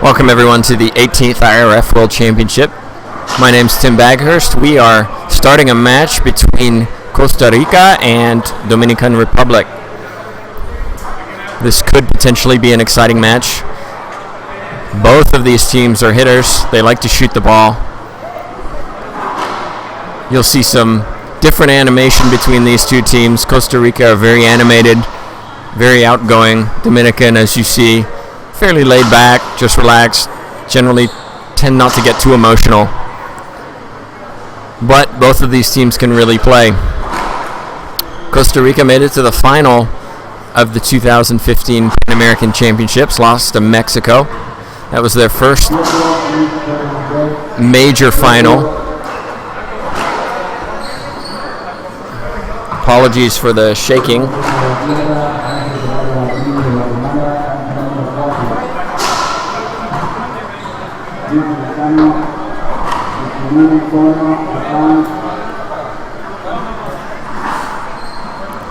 Welcome everyone to the 18th IRF World Championship. My name's Tim Baghurst. We are starting a match between Costa Rica and Dominican Republic. This could potentially be an exciting match. Both of these teams are hitters. They like to shoot the ball. You'll see some different animation between these two teams. Costa Rica are very animated, very outgoing. Dominican, as you see, fairly laid back, just relaxed, generally tend not to get too emotional. But both of these teams can really play. Costa Rica made it to the final of the 2015 Pan American Championships, lost to Mexico. That was their first major final. Apologies for the shaking.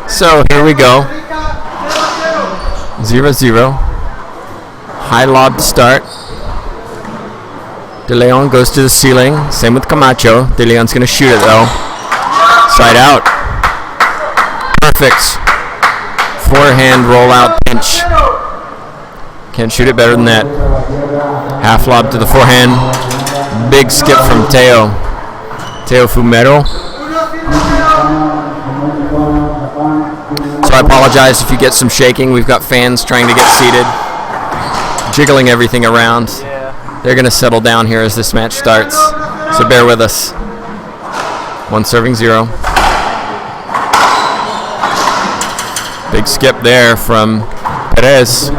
So here we go. 0-0. High lob to start. De Leon goes to the ceiling. Same with Camacho. De Leon's going to shoot it though. Side out. Perfect. Forehand rollout pinch. Can't shoot it better than that. Half lob to the forehand. Big skip from Teo Fumero. So I apologize if you get some shaking. We've got fans trying to get seated, jiggling everything around. They're going to settle down here as this match starts, so bear with us. 1-0. Big skip there from Perez.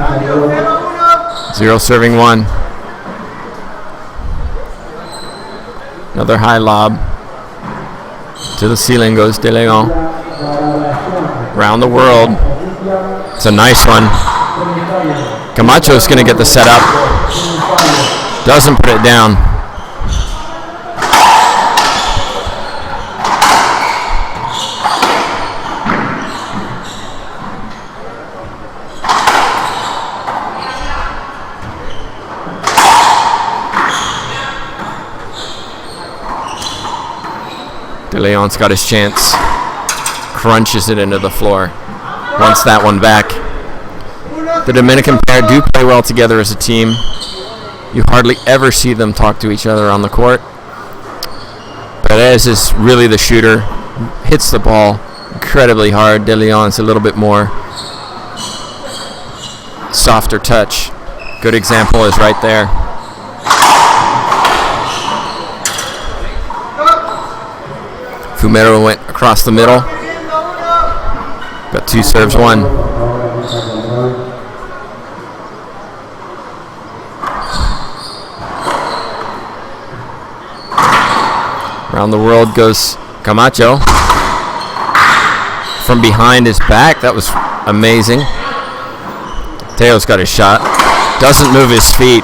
0-1. Another high lob. To the ceiling goes De Leon. Around the world. It's a nice one. Camacho's going to get the setup. Doesn't put it down. De Leon's got his chance. Crunches it into the floor. Wants that one back. The Dominican pair do play well together as a team. You hardly ever see them talk to each other on the court. Perez is really the shooter. Hits the ball incredibly hard. De Leon's a little bit more softer touch. Good example is right there. Fumero went across the middle. Got 2 serves, 1. Around the world goes Camacho. From behind his back, that was amazing. Teo's got his shot. Doesn't move his feet.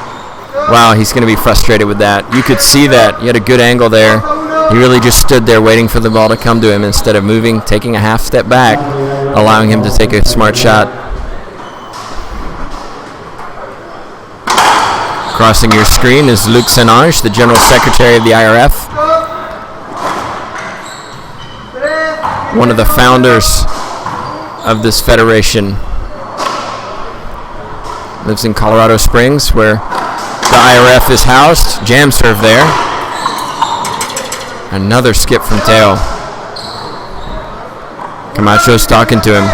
Wow, he's going to be frustrated with that. You could see that. He had a good angle there. He really just stood there waiting for the ball to come to him instead of moving, taking a half step back, allowing him to take a smart shot. Crossing your screen is Luc Senage, the General Secretary of the IRF. One of the founders of this federation. Lives in Colorado Springs, where the IRF is housed. Jam serve there. Another skip from Teo. Camacho's talking to him.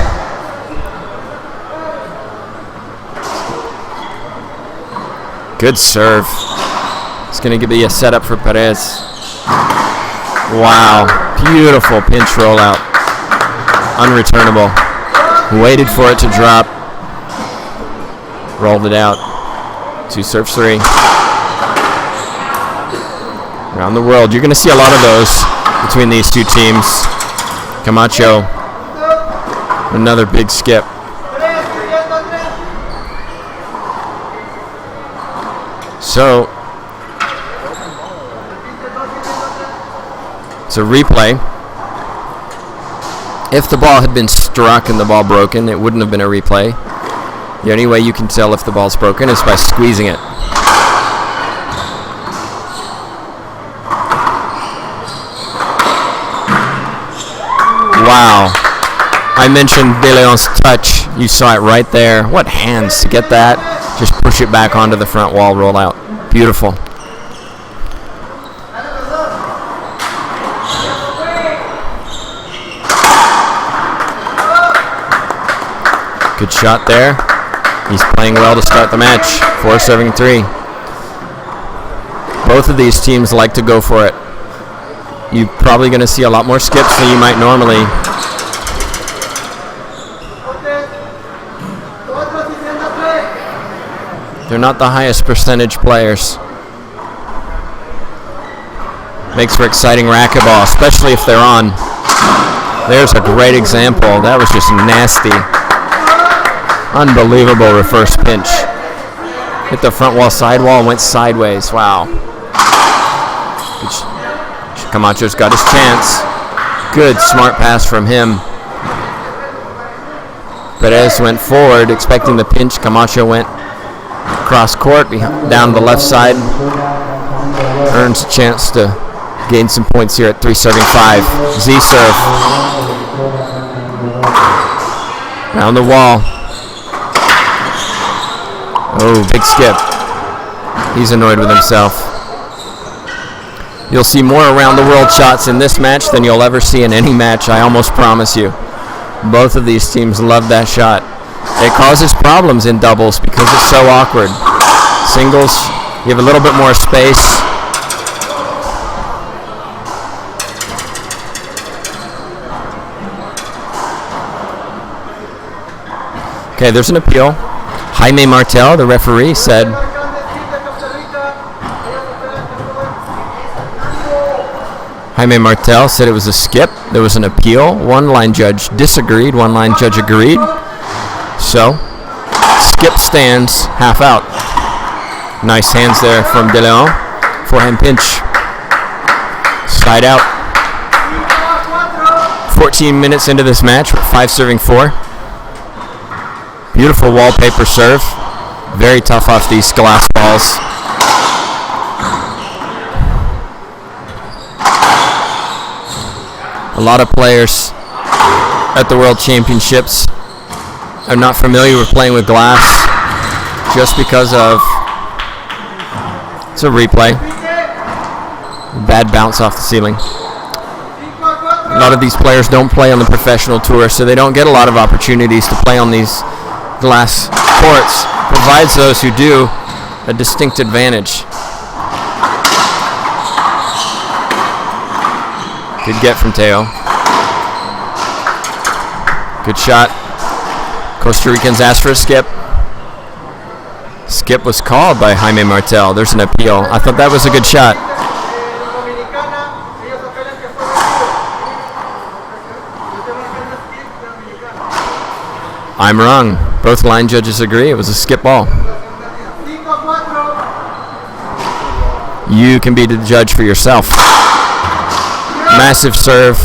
Good serve. It's going to be a setup for Perez. Wow. Beautiful pinch rollout. Unreturnable. Waited for it to drop. Rolled it out. 2 serves, 3. Around the world, you're going to see a lot of those between these two teams. Camacho, another big skip. So, it's a replay. If the ball had been struck and the ball broken, it wouldn't have been a replay. The only way you can tell if the ball's broken is by squeezing it. Wow. I mentioned De Leon's touch. You saw it right there. What hands to get that. Just push it back onto the front wall, roll out. Beautiful. Good shot there. He's playing well to start the match. 4 serving 3. Both of these teams like to go for it. You're probably going to see a lot more skips than you might normally. They're not the highest percentage players. Makes for exciting racquetball, especially if they're on. There's a great example. That was just nasty. Unbelievable reverse pinch. Hit the front wall, sidewall, and went sideways. Wow. Camacho's got his chance. Good, smart pass from him. Perez went forward, expecting the pinch. Camacho went cross court, down the left side. Earns a chance to gain some points here at 3 serving 5. Z serve. Down the wall. Oh, big skip. He's annoyed with himself. You'll see more around the world shots in this match than you'll ever see in any match, I almost promise you. Both of these teams love that shot. It causes problems in doubles because it's so awkward. Singles, you have a little bit more space. Okay, there's an appeal. Jaime Martel, the referee, said it was a skip. There was an appeal. One line judge disagreed. One line judge agreed. So, skip stands, half out. Nice hands there from De Leon. Forehand pinch. Side out. 14 minutes into this match, we're 5 serving 4. Beautiful wallpaper serve. Very tough off these glass balls. A lot of players at the World Championships are not familiar with playing with glass just because of it's a replay. Bad bounce off the ceiling. A lot of these players don't play on the professional tour, so they don't get a lot of opportunities to play on these glass courts. Provides those who do a distinct advantage. Good get from Teo. Good shot. Costa Ricans asked for a skip. Skip was called by Jaime Martel. There's an appeal. I thought that was a good shot. I'm wrong. Both line judges agree it was a skip ball. You can be the judge for yourself. Massive serve.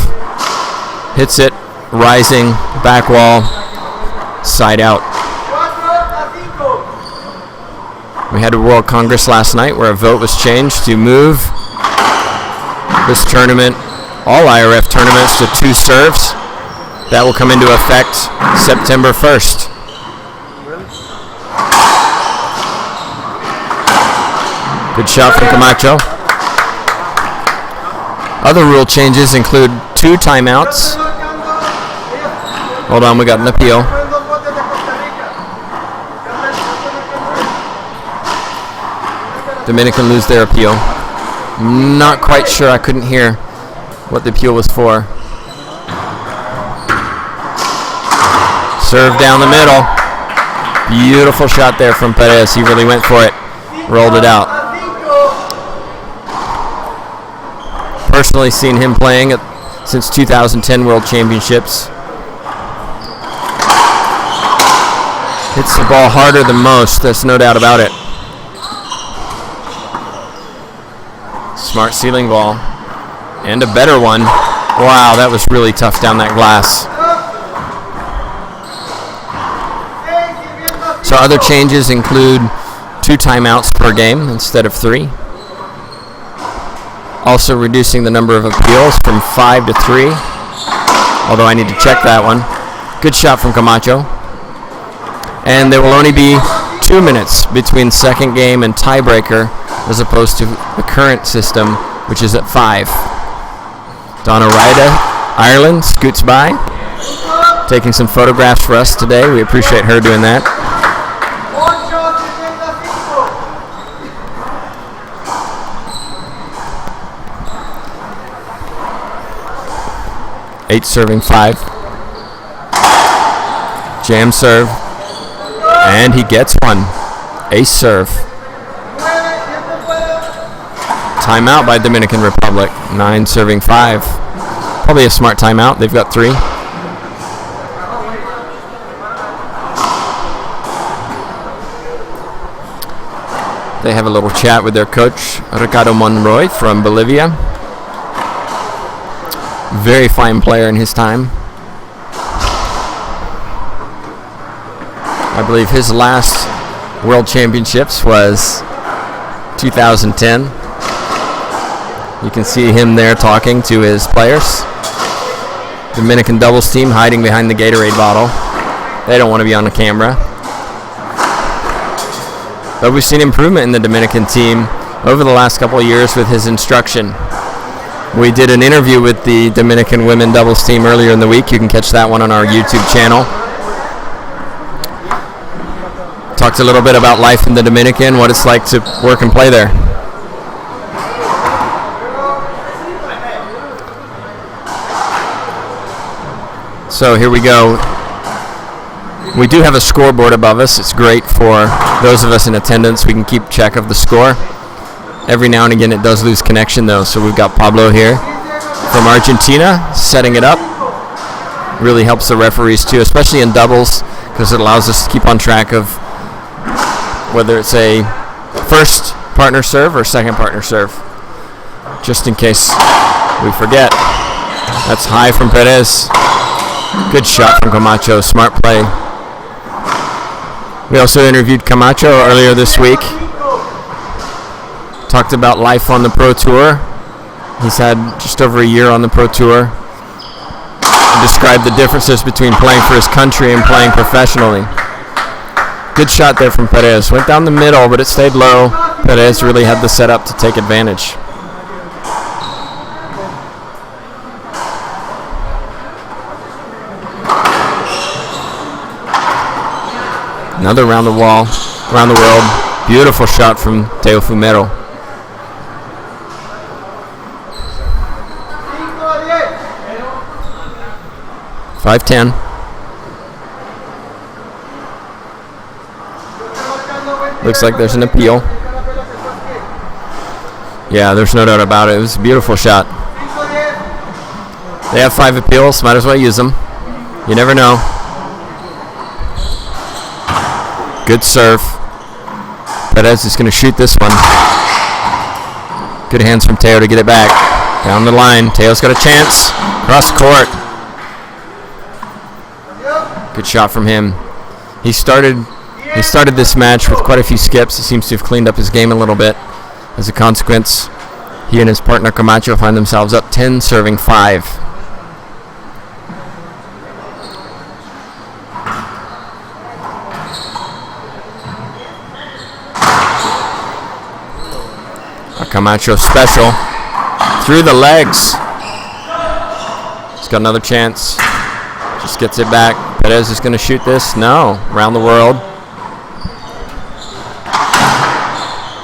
Hits it. Rising. Back wall. Side out. We had a World Congress last night where a vote was changed to move this tournament, all IRF tournaments, to 2 serves. That will come into effect September 1st. Good shot from Camacho. Other rule changes include 2 timeouts. Hold on, we got an appeal. Dominican lose their appeal. Not quite sure. I couldn't hear what the appeal was for. Serve down the middle. Beautiful shot there from Perez. He really went for it. Rolled it out. Personally seen him playing since 2010 World Championships. Hits the ball harder than most. There's no doubt about it. Smart ceiling ball. And a better one. Wow, that was really tough down that glass. So other changes include 2 timeouts per game instead of 3. Also reducing the number of appeals from 5 to 3. although I need to check that one. Good shot from Camacho. And there will only be 2 minutes between second game and tiebreaker, as opposed to the current system, which is at 5. Donna Ryder, Ireland, scoots by, taking some photographs for us today. We appreciate her doing that. Eight serving 5. Jam serve. And he gets one. Ace serve. Timeout by Dominican Republic. 9 serving 5. Probably a smart timeout. They've got 3. They have a little chat with their coach, Ricardo Monroy from Bolivia. Very fine player in his time. I believe his last World Championships was 2010. You can see him there talking to his players. Dominican doubles team hiding behind the Gatorade bottle. They don't want to be on the camera. But we've seen improvement in the Dominican team over the last couple of years with his instruction. We did an interview with the Dominican women doubles team earlier in the week. You can catch that one on our YouTube channel. Talked a little bit about life in the Dominican, what it's like to work and play there. So here we go. We do have a scoreboard above us. It's great for those of us in attendance. We can keep track of the score. Every now and again it does lose connection though. So we've got Pablo here from Argentina setting it up. Really helps the referees too, especially in doubles, because it allows us to keep on track of whether it's a first partner serve or second partner serve, just in case we forget. That's high from Perez. Good shot from Camacho. Smart play. We also interviewed Camacho earlier this week. Talked about life on the Pro Tour. He's had just over a year on the Pro Tour. Described the differences between playing for his country and playing professionally. Good shot there from Perez. Went down the middle, but it stayed low. Perez really had the setup to take advantage. Another around the wall, around the world. Beautiful shot from Teo Fumero. .510. Looks like there's an appeal. Yeah, there's no doubt about it. It was a beautiful shot. They have 5 appeals. Might as well use them. You never know. Good serve. Perez is going to shoot this one. Good hands from Teo to get it back. Down the line. Teo's got a chance. Cross court. Good shot from him. He started this match with quite a few skips. He seems to have cleaned up his game a little bit. As a consequence, he and his partner Camacho find themselves up 10 serving 5. A Camacho special through the legs. He's got another chance. Just gets it back. Perez is going to shoot this. No. Around the world.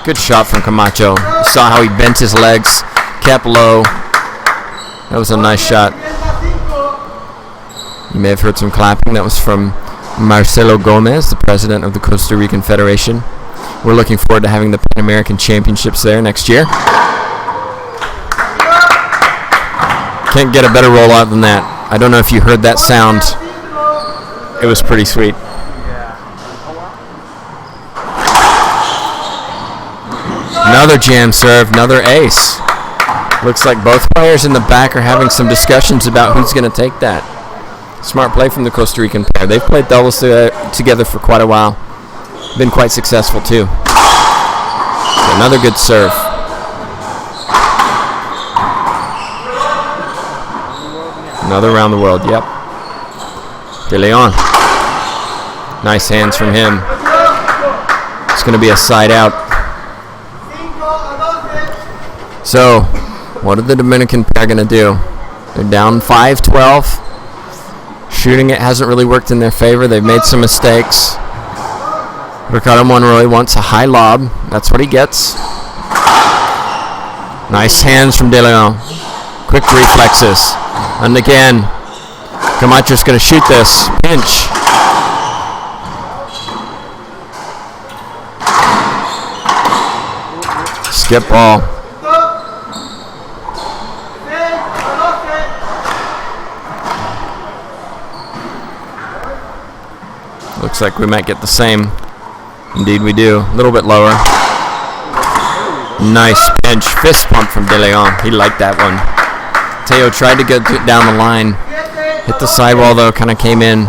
Good shot from Camacho. You saw how he bent his legs, kept low. That was a nice shot. You may have heard some clapping. That was from Marcelo Gomez, the president of the Costa Rican Federation. We're looking forward to having the Pan American Championships there next year. Can't get a better rollout than that. I don't know if you heard that sound. It was pretty sweet. Another jam serve, another ace. Looks like both players in the back are having some discussions about who's going to take that. Smart play from the Costa Rican player. They've played doubles together for quite a while. Been quite successful too. Another good serve. Another around the world, yep. De Leon. Nice hands from him. It's going to be a side out. So, what are the Dominican pair going to do? They're down 5-12. Shooting it hasn't really worked in their favor. They've made some mistakes. Ricardo Monroy wants a high lob. That's what he gets. Nice hands from De Leon. Quick reflexes. And again, Camacho's going to shoot this. Pinch. Skip ball. Looks like we might get the same. Indeed we do. A little bit lower. Nice pinch. Fist pump from De Leon. He liked that one. Teo tried to get down the line. Hit the sidewall though. Kind of came in.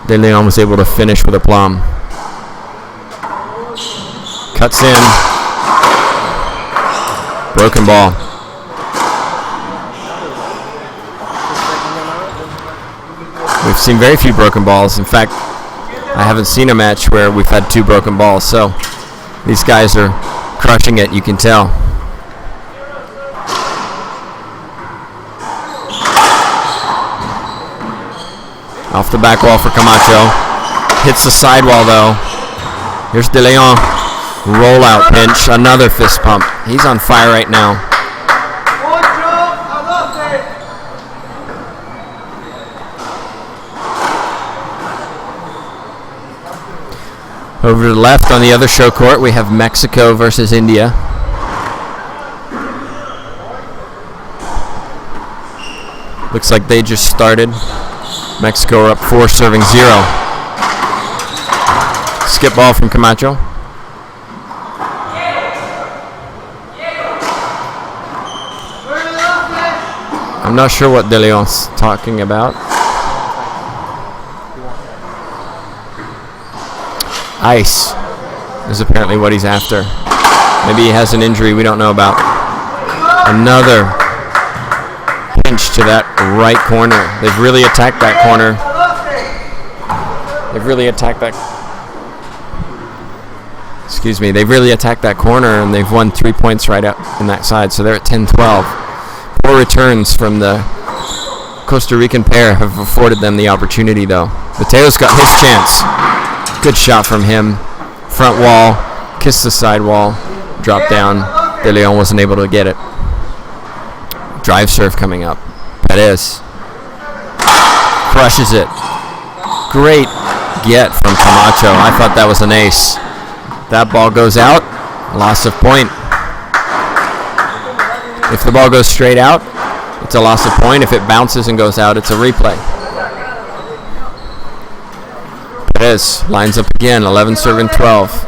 De Leon was able to finish with aplomb. Cuts in. Broken ball. We've seen very few broken balls. In fact, I haven't seen a match where we've had 2 broken balls, so these guys are crushing it, you can tell. Off the back wall for Camacho. Hits the sidewall though. Here's De Leon. Rollout pinch. Another fist pump. He's on fire right now. Over to the left on the other show court, we have Mexico versus India. Looks like they just started. Mexico are up 4, serving 0. Skip ball from Camacho. I'm not sure what De Leon's talking about. Ice is apparently what he's after. Maybe he has an injury we don't know about. Another pinch to that right corner. They've really attacked that corner. They've really attacked that. Excuse me. They've really attacked that corner, and they've won 3 points right up in that side. So they're at 10-12. 4 returns from the Costa Rican pair have afforded them the opportunity, though. Mateo's got his chance. Good shot from him. Front wall, kissed the side wall, dropped down. De Leon wasn't able to get it. Drive serve coming up. Perez crushes it. Great get from Camacho. I thought that was an ace. That ball goes out. Loss of point. If the ball goes straight out, it's a loss of point. If it bounces and goes out, it's a replay. Perez lines up again, 11 serving 12.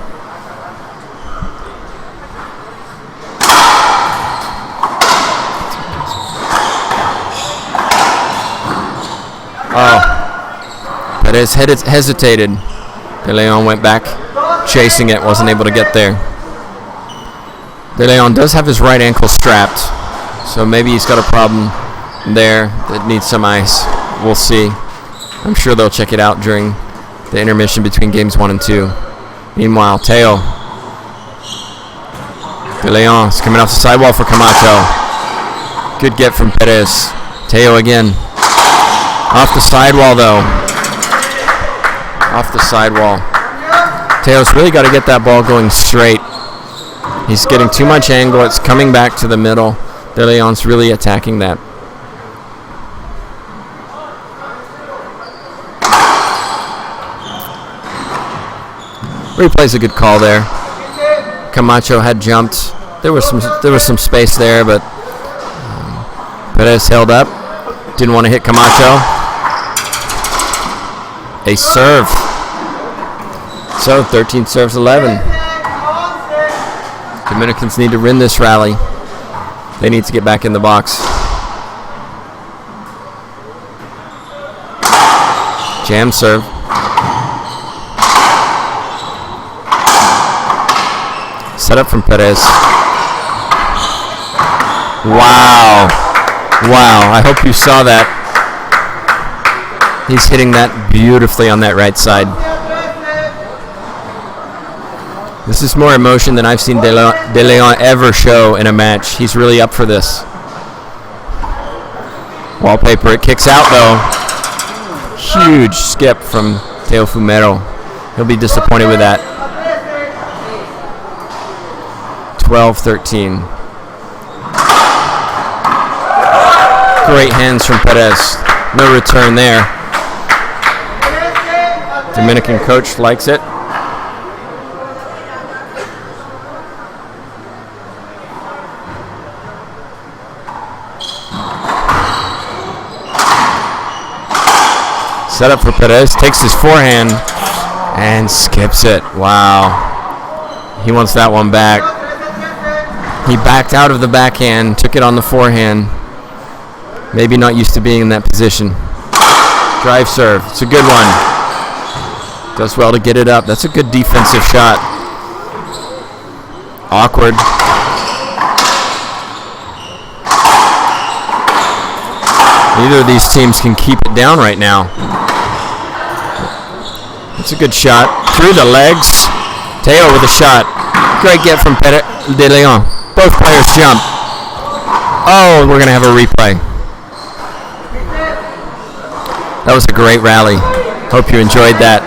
Oh, Perez hesitated. De Leon went back, chasing it, wasn't able to get there. De Leon does have his right ankle strapped, so maybe he's got a problem there that needs some ice. We'll see. I'm sure they'll check it out during the intermission between games 1 and 2. Meanwhile, Teo. De Leon is coming off the sidewall for Camacho. Good get from Perez. Teo again. Off the sidewall, though. Off the sidewall. Teo's really got to get that ball going straight. He's getting too much angle. It's coming back to the middle. De Leon's really attacking that. Replay's a good call there. Camacho had jumped. There was some space there, but Perez held up. Didn't want to hit Camacho. A serve. So 13 serves 11. Dominicans need to win this rally. They need to get back in the box. Jam serve. Set up from Perez. Wow. Wow. I hope you saw that. He's hitting that beautifully on that right side. This is more emotion than I've seen De Leon ever show in a match. He's really up for this. Wallpaper, it kicks out though. Huge skip from Teo Fumero. He'll be disappointed with that. 12-13. Great hands from Perez. No return there. Dominican coach likes it. Set up for Perez, takes his forehand and skips it. Wow. He wants that one back. He backed out of the backhand, took it on the forehand. Maybe not used to being in that position. Drive serve. It's a good one. Does well to get it up. That's a good defensive shot. Awkward. Neither of these teams can keep it down right now. It's a good shot. Through the legs. Teo with a shot. Great get from De Leon. Both players jump. Oh, we're going to have a replay. That was a great rally. Hope you enjoyed that.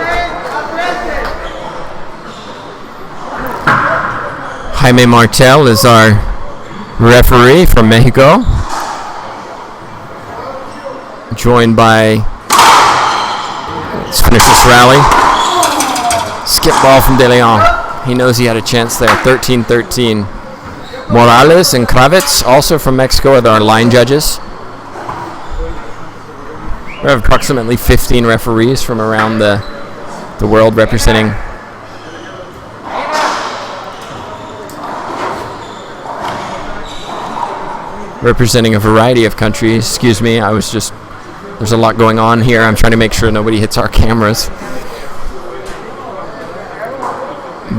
Jaime Martel is our referee from Mexico. Joined by, let's finish this rally. Skip ball from De Leon. He knows he had a chance there. 13-13. Morales and Kravitz, also from Mexico, are our line judges. We have approximately 15 referees from around the world representing a variety of countries. Excuse me, there's a lot going on here. I'm trying to make sure nobody hits our cameras.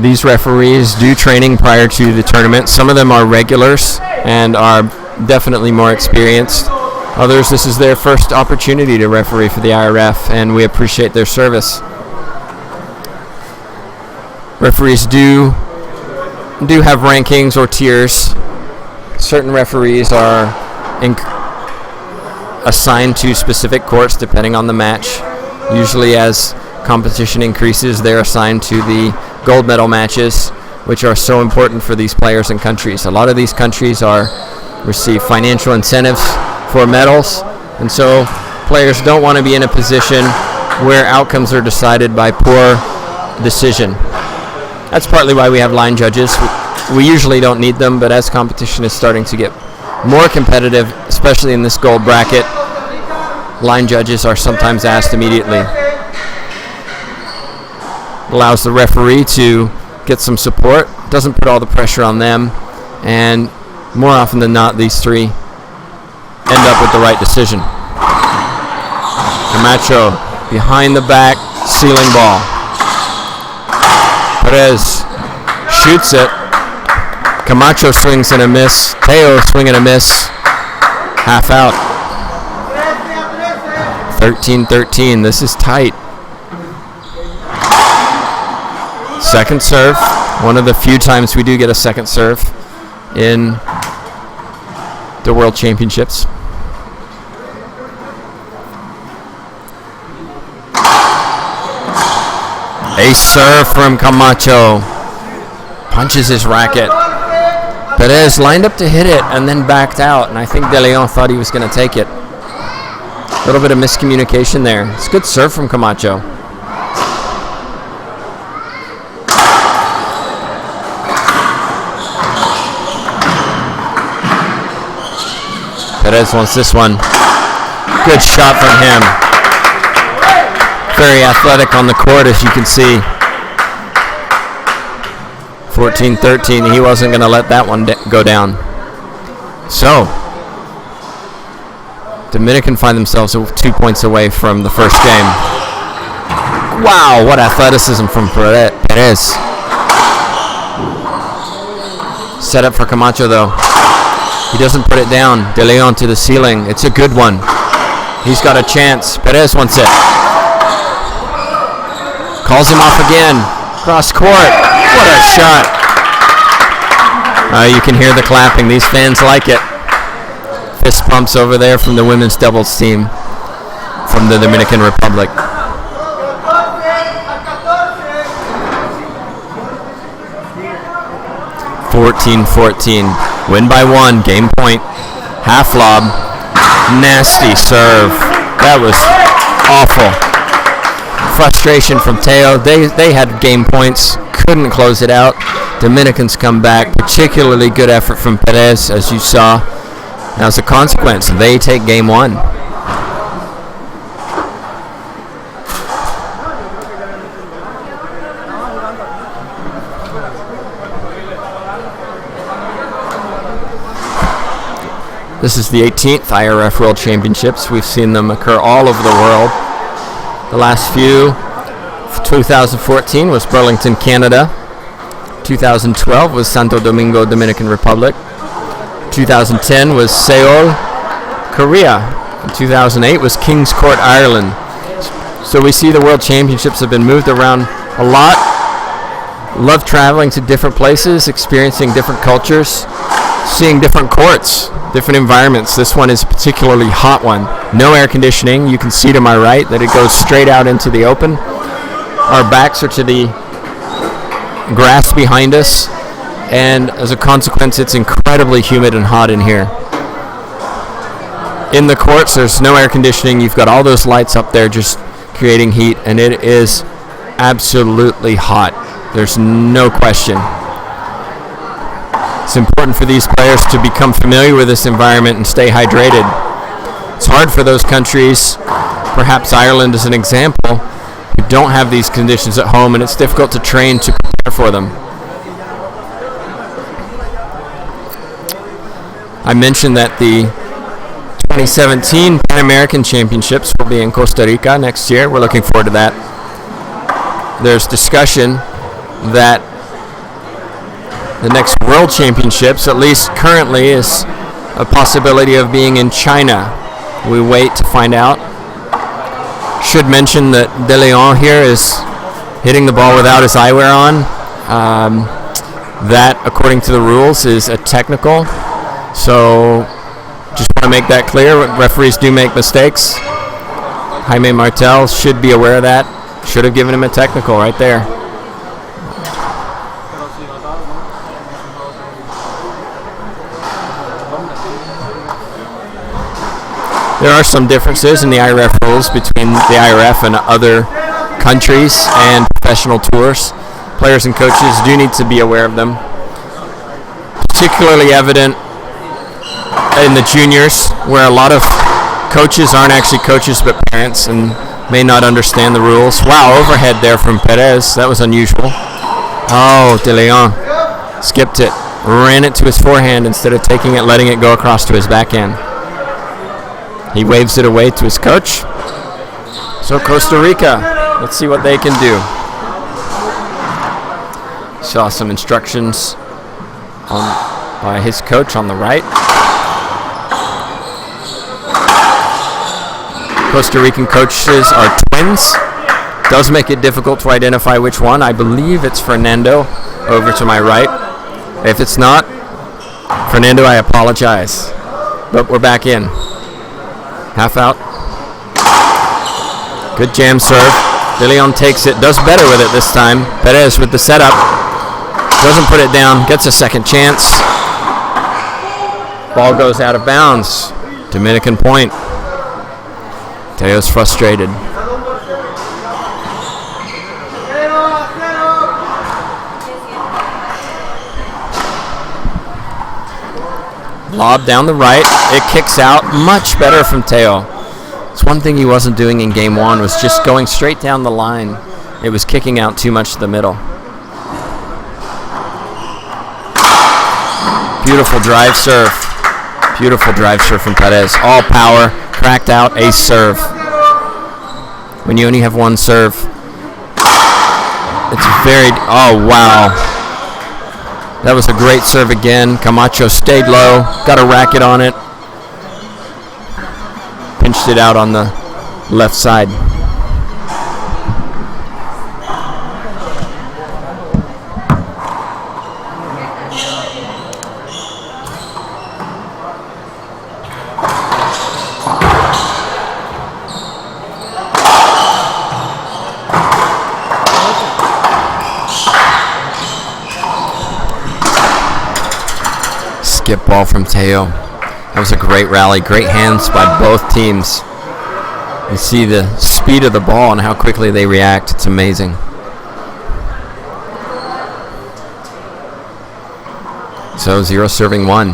These referees do training prior to the tournament. Some of them are regulars and are definitely more experienced. Others, this is their first opportunity to referee for the IRF, and we appreciate their service. Referees do have rankings or tiers. Certain referees are assigned to specific courts depending on the match. Usually as competition increases, they're assigned to the gold medal matches, which are so important for these players and countries. A lot of these countries receive financial incentives for medals, and so players don't want to be in a position where outcomes are decided by poor decision. That's partly why we have line judges. We usually don't need them, but as competition is starting to get more competitive, especially in this gold bracket, line judges are sometimes asked immediately. It allows the referee to get some support, doesn't put all the pressure on them, and more often than not, these three end up with the right decision. Camacho behind the back, ceiling ball. Perez shoots it. Camacho swings and a miss. Teo swing and a miss. Half out. 13-13. This is tight. Second serve. One of the few times we do get a second serve in the World Championships. Ace serve from Camacho. Punches his racket. Perez lined up to hit it and then backed out, and I think De Leon thought he was going to take it. A little bit of miscommunication there. It's a good serve from Camacho. Perez wants this one. Good shot from him. Very athletic on the court, as you can see. 14-13. He wasn't going to let that one go down. So, Dominican find themselves 2 points away from the first game. Wow, what athleticism from Perez. Set up for Camacho, though. He doesn't put it down. De Leon to the ceiling. It's a good one. He's got a chance. Perez wants it. Calls him off again. Cross court. What a shot. You can hear the clapping. These fans like it. Fist pumps over there from the women's doubles team from the Dominican Republic. 14-14. Win by 1. Game point. Half lob. Nasty serve. That was awful. Frustration from Teo. They had game points. Couldn't close it out. Dominicans come back. Particularly good effort from Perez, as you saw. As a consequence, they take game 1. This is the 18th IRF World Championships. We've seen them occur all over the world. The last few, 2014 was Burlington, Canada. 2012 was Santo Domingo, Dominican Republic. 2010 was Seoul, Korea. And 2008 was King's Court, Ireland. So we see the World Championships have been moved around a lot. Love traveling to different places, experiencing different cultures, seeing different courts, different environments. This one is a particularly hot one. No air conditioning. You can see to my right that it goes straight out into the open. Our backs are to the grass behind us, and as a consequence, it's incredibly humid and hot in here. In the courts, there's no air conditioning. You've got all those lights up there just creating heat, and it is absolutely hot. There's no question. It's important for these players to become familiar with this environment and stay hydrated. It's hard for those countries, perhaps Ireland as an example, who don't have these conditions at home, and it's difficult to train to prepare for them. I mentioned that the 2017 Pan American Championships will be in Costa Rica next year. We're looking forward to that. There's discussion that the next World Championships, at least currently, is a possibility of being in China. We wait to find out. Should mention that De Leon here is hitting the ball without his eyewear on. That, according to the rules, is a technical. So just want to make that clear. Referees do make mistakes. Jaime Martel should be aware of that. Should have given him a technical right there. There are some differences in the IRF rules between the IRF and other countries and professional tours. Players and coaches do need to be aware of them. Particularly evident in the juniors, where a lot of coaches aren't actually coaches but parents and may not understand the rules. Wow, overhead there from Perez. That was unusual. Oh, De Leon skipped it. Ran it to his forehand instead of taking it, letting it go across to his backhand. He waves it away to his coach. So Costa Rica, let's see what they can do. Saw some instructions by his coach on the right. Costa Rican coaches are twins. Does make it difficult to identify which one. I believe it's Fernando over to my right. If it's not, Fernando, I apologize. But we're back in. Half out. Good jam serve. De Leon takes it. Does better with it this time. Perez with the setup. Doesn't put it down. Gets a second chance. Ball goes out of bounds. Dominican point. Teo's frustrated. Lob down the right. It kicks out. Much better from Teo. It's one thing he wasn't doing in game 1 was just going straight down the line. It was kicking out too much to the middle. Beautiful drive serve. Beautiful drive serve from Perez. All power. Cracked out. Ace serve. When you only have one serve, it's very... Oh, wow. That was a great serve again. Camacho stayed low. Got a racket on it. pinched it out on the left side. Skip ball from Teo. That was a great rally. Great hands by both teams. You see the speed of the ball and how quickly they react. It's amazing. So 0 serving 1.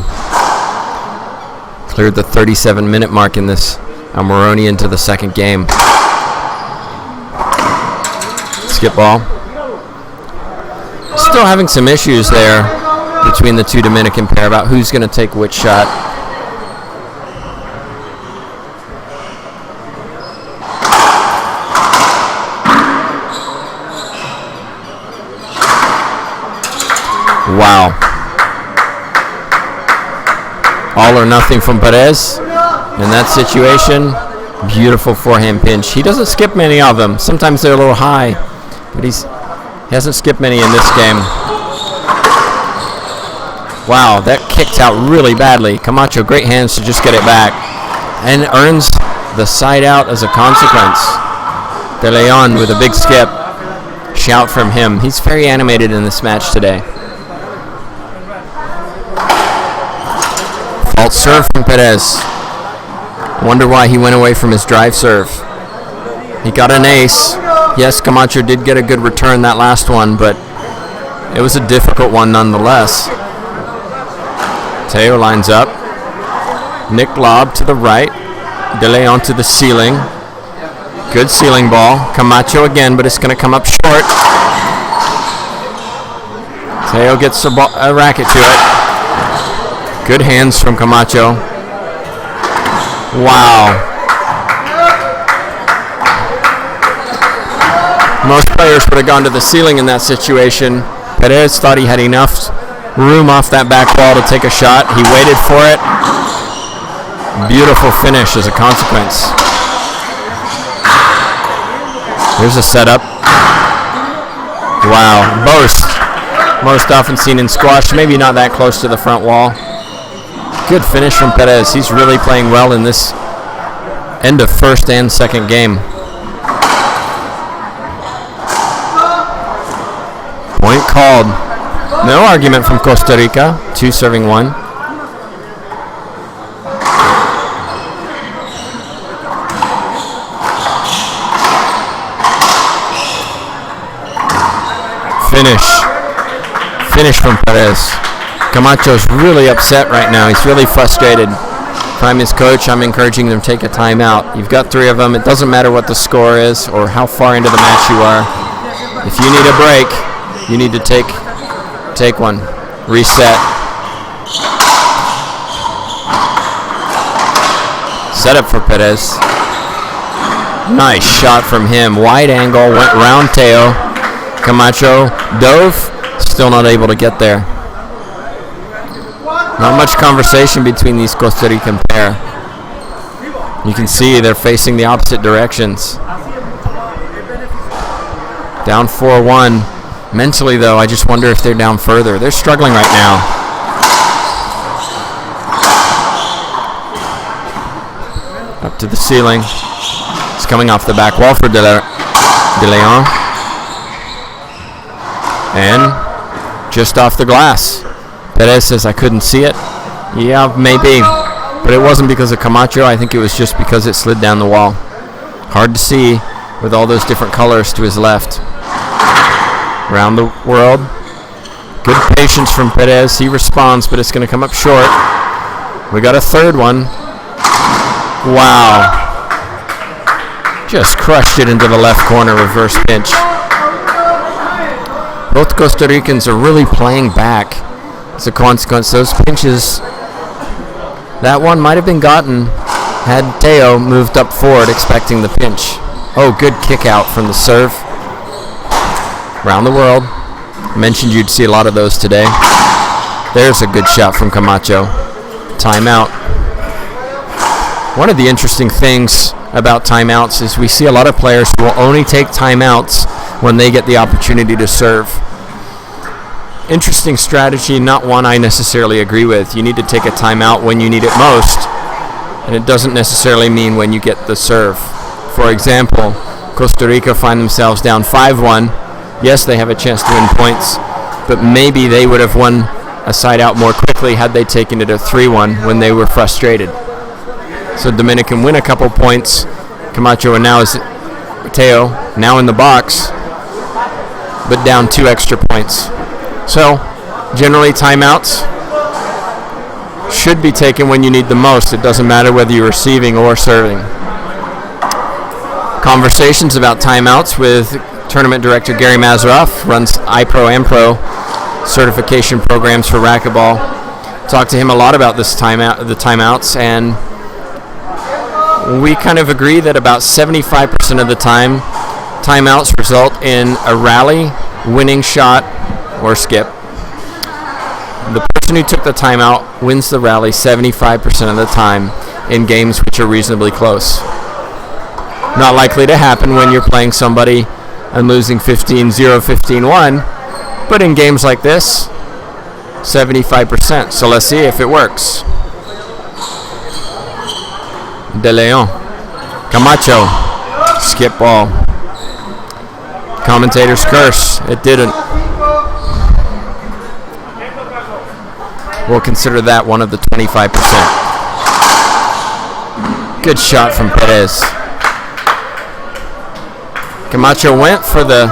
Cleared the 37-minute mark in this Almironi into the second game. Skip ball. Still having some issues there between the two Dominican pair about who's going to take which shot. Wow. All or nothing from Perez in that situation. Beautiful forehand pinch. He doesn't skip many of them. Sometimes they're a little high, but he hasn't skipped many in this game. Wow, that kicked out really badly. Camacho, great hands to just get it back. And earns the side out as a consequence. De Leon with a big skip. Shout from him. He's very animated in this match today. Fault serve from Perez. Wonder why he went away from his drive serve. He got an ace. Yes, Camacho did get a good return that last one, but it was a difficult one nonetheless. Teo lines up. Nick lob to the right. De Leon to the ceiling. Good ceiling ball. Camacho again, but it's going to come up short. Teo gets a racket to it. Good hands from Camacho. Wow. Most players would have gone to the ceiling in that situation. Perez thought he had enough room off that back wall to take a shot. He waited for it. Beautiful finish as a consequence. Here's a setup. Wow. Most often seen in squash, maybe not that close to the front wall. Good finish from Perez. He's really playing well in this end of first and second game. Point called. No argument from Costa Rica. 2 serving 1. Finish from Perez. Camacho's really upset right now. He's really frustrated. If I'm his coach, I'm encouraging them to take a timeout. You've got 3 of them. It doesn't matter what the score is or how far into the match you are. If you need a break, you need to take one. Reset. Set up for Perez. Nice shot from him. Wide angle, went round Teo. Camacho dove, still not able to get there. Not much conversation between these Costa Rican pair. You can see they're facing the opposite directions. Down 4-1. Mentally, though, I just wonder if they're down further. They're struggling right now. Up to the ceiling. It's coming off the back wall for De Leon. And just off the glass. Perez says, I couldn't see it. Yeah, maybe. But it wasn't because of Camacho. I think it was just because it slid down the wall. Hard to see with all those different colors to his left. Around the world. Good patience from Perez. He responds, but it's going to come up short. We got a third one. Wow. Just crushed it into the left corner, reverse pinch. Both Costa Ricans are really playing back. As a consequence, those pinches, that one might have been gotten had Teo moved up forward expecting the pinch. Oh, good kick out from the serve. Around the world. Mentioned you'd see a lot of those today. There's a good shot from Camacho. Timeout. One of the interesting things about timeouts is we see a lot of players who will only take timeouts when they get the opportunity to serve. Interesting strategy, not one I necessarily agree with. You need to take a timeout when you need it most, and it doesn't necessarily mean when you get the serve. For example, Costa Rica find themselves down 5-1. Yes, they have a chance to win points, but maybe they would have won a side out more quickly had they taken it at 3-1 when they were frustrated. So Dominican win a couple points. Camacho and now is Mateo now in the box, but down 2 extra points. So generally timeouts should be taken when you need the most. It doesn't matter whether you're receiving or serving. Conversations about timeouts with tournament director Gary Mazeroff, runs iPro and Pro certification programs for racquetball. Talked to him a lot about the timeouts, and we kind of agree that about 75% of the time, timeouts result in a rally, winning shot, or skip. The person who took the timeout wins the rally 75% of the time in games which are reasonably close. Not likely to happen when you're playing somebody and losing 15-0, 15-1, but in games like this, 75%. So let's see if it works. De Leon. Camacho. Skip ball. Commentator's curse. It didn't. We'll consider that one of the 25%. Good shot from Perez. Camacho went for the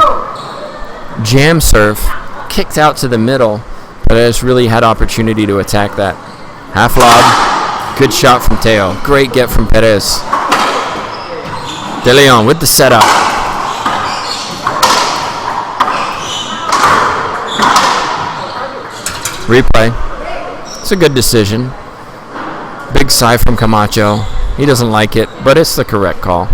jam serve, kicked out to the middle. Perez really had opportunity to attack that. Half lob, good shot from Teo. Great get from Perez. De Leon with the setup. Replay. It's a good decision. Big sigh from Camacho. He doesn't like it, but it's the correct call.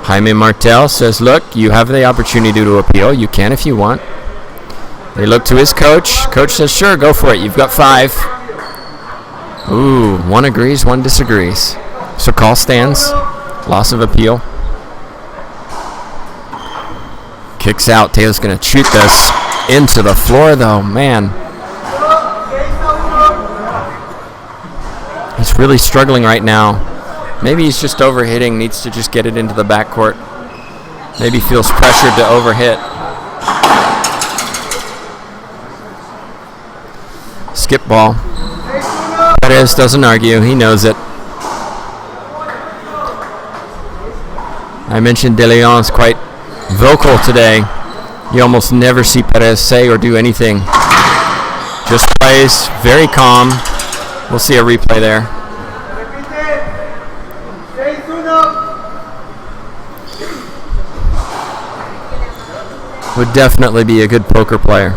Jaime Martel says, look, you have the opportunity to appeal. You can if you want. They look to his coach. Coach says, sure, go for it. You've got 5. Ooh, one agrees, one disagrees. So call stands. Loss of appeal. Kicks out. Teo's going to shoot this into the floor, though. Man. He's really struggling right now. Maybe he's just overhitting, needs to just get it into the backcourt. Maybe feels pressured to overhit. Skip ball. Perez doesn't argue, he knows it. I mentioned De Leon's quite vocal today. You almost never see Perez say or do anything. Just plays, very calm. We'll see a replay there. Would definitely be a good poker player.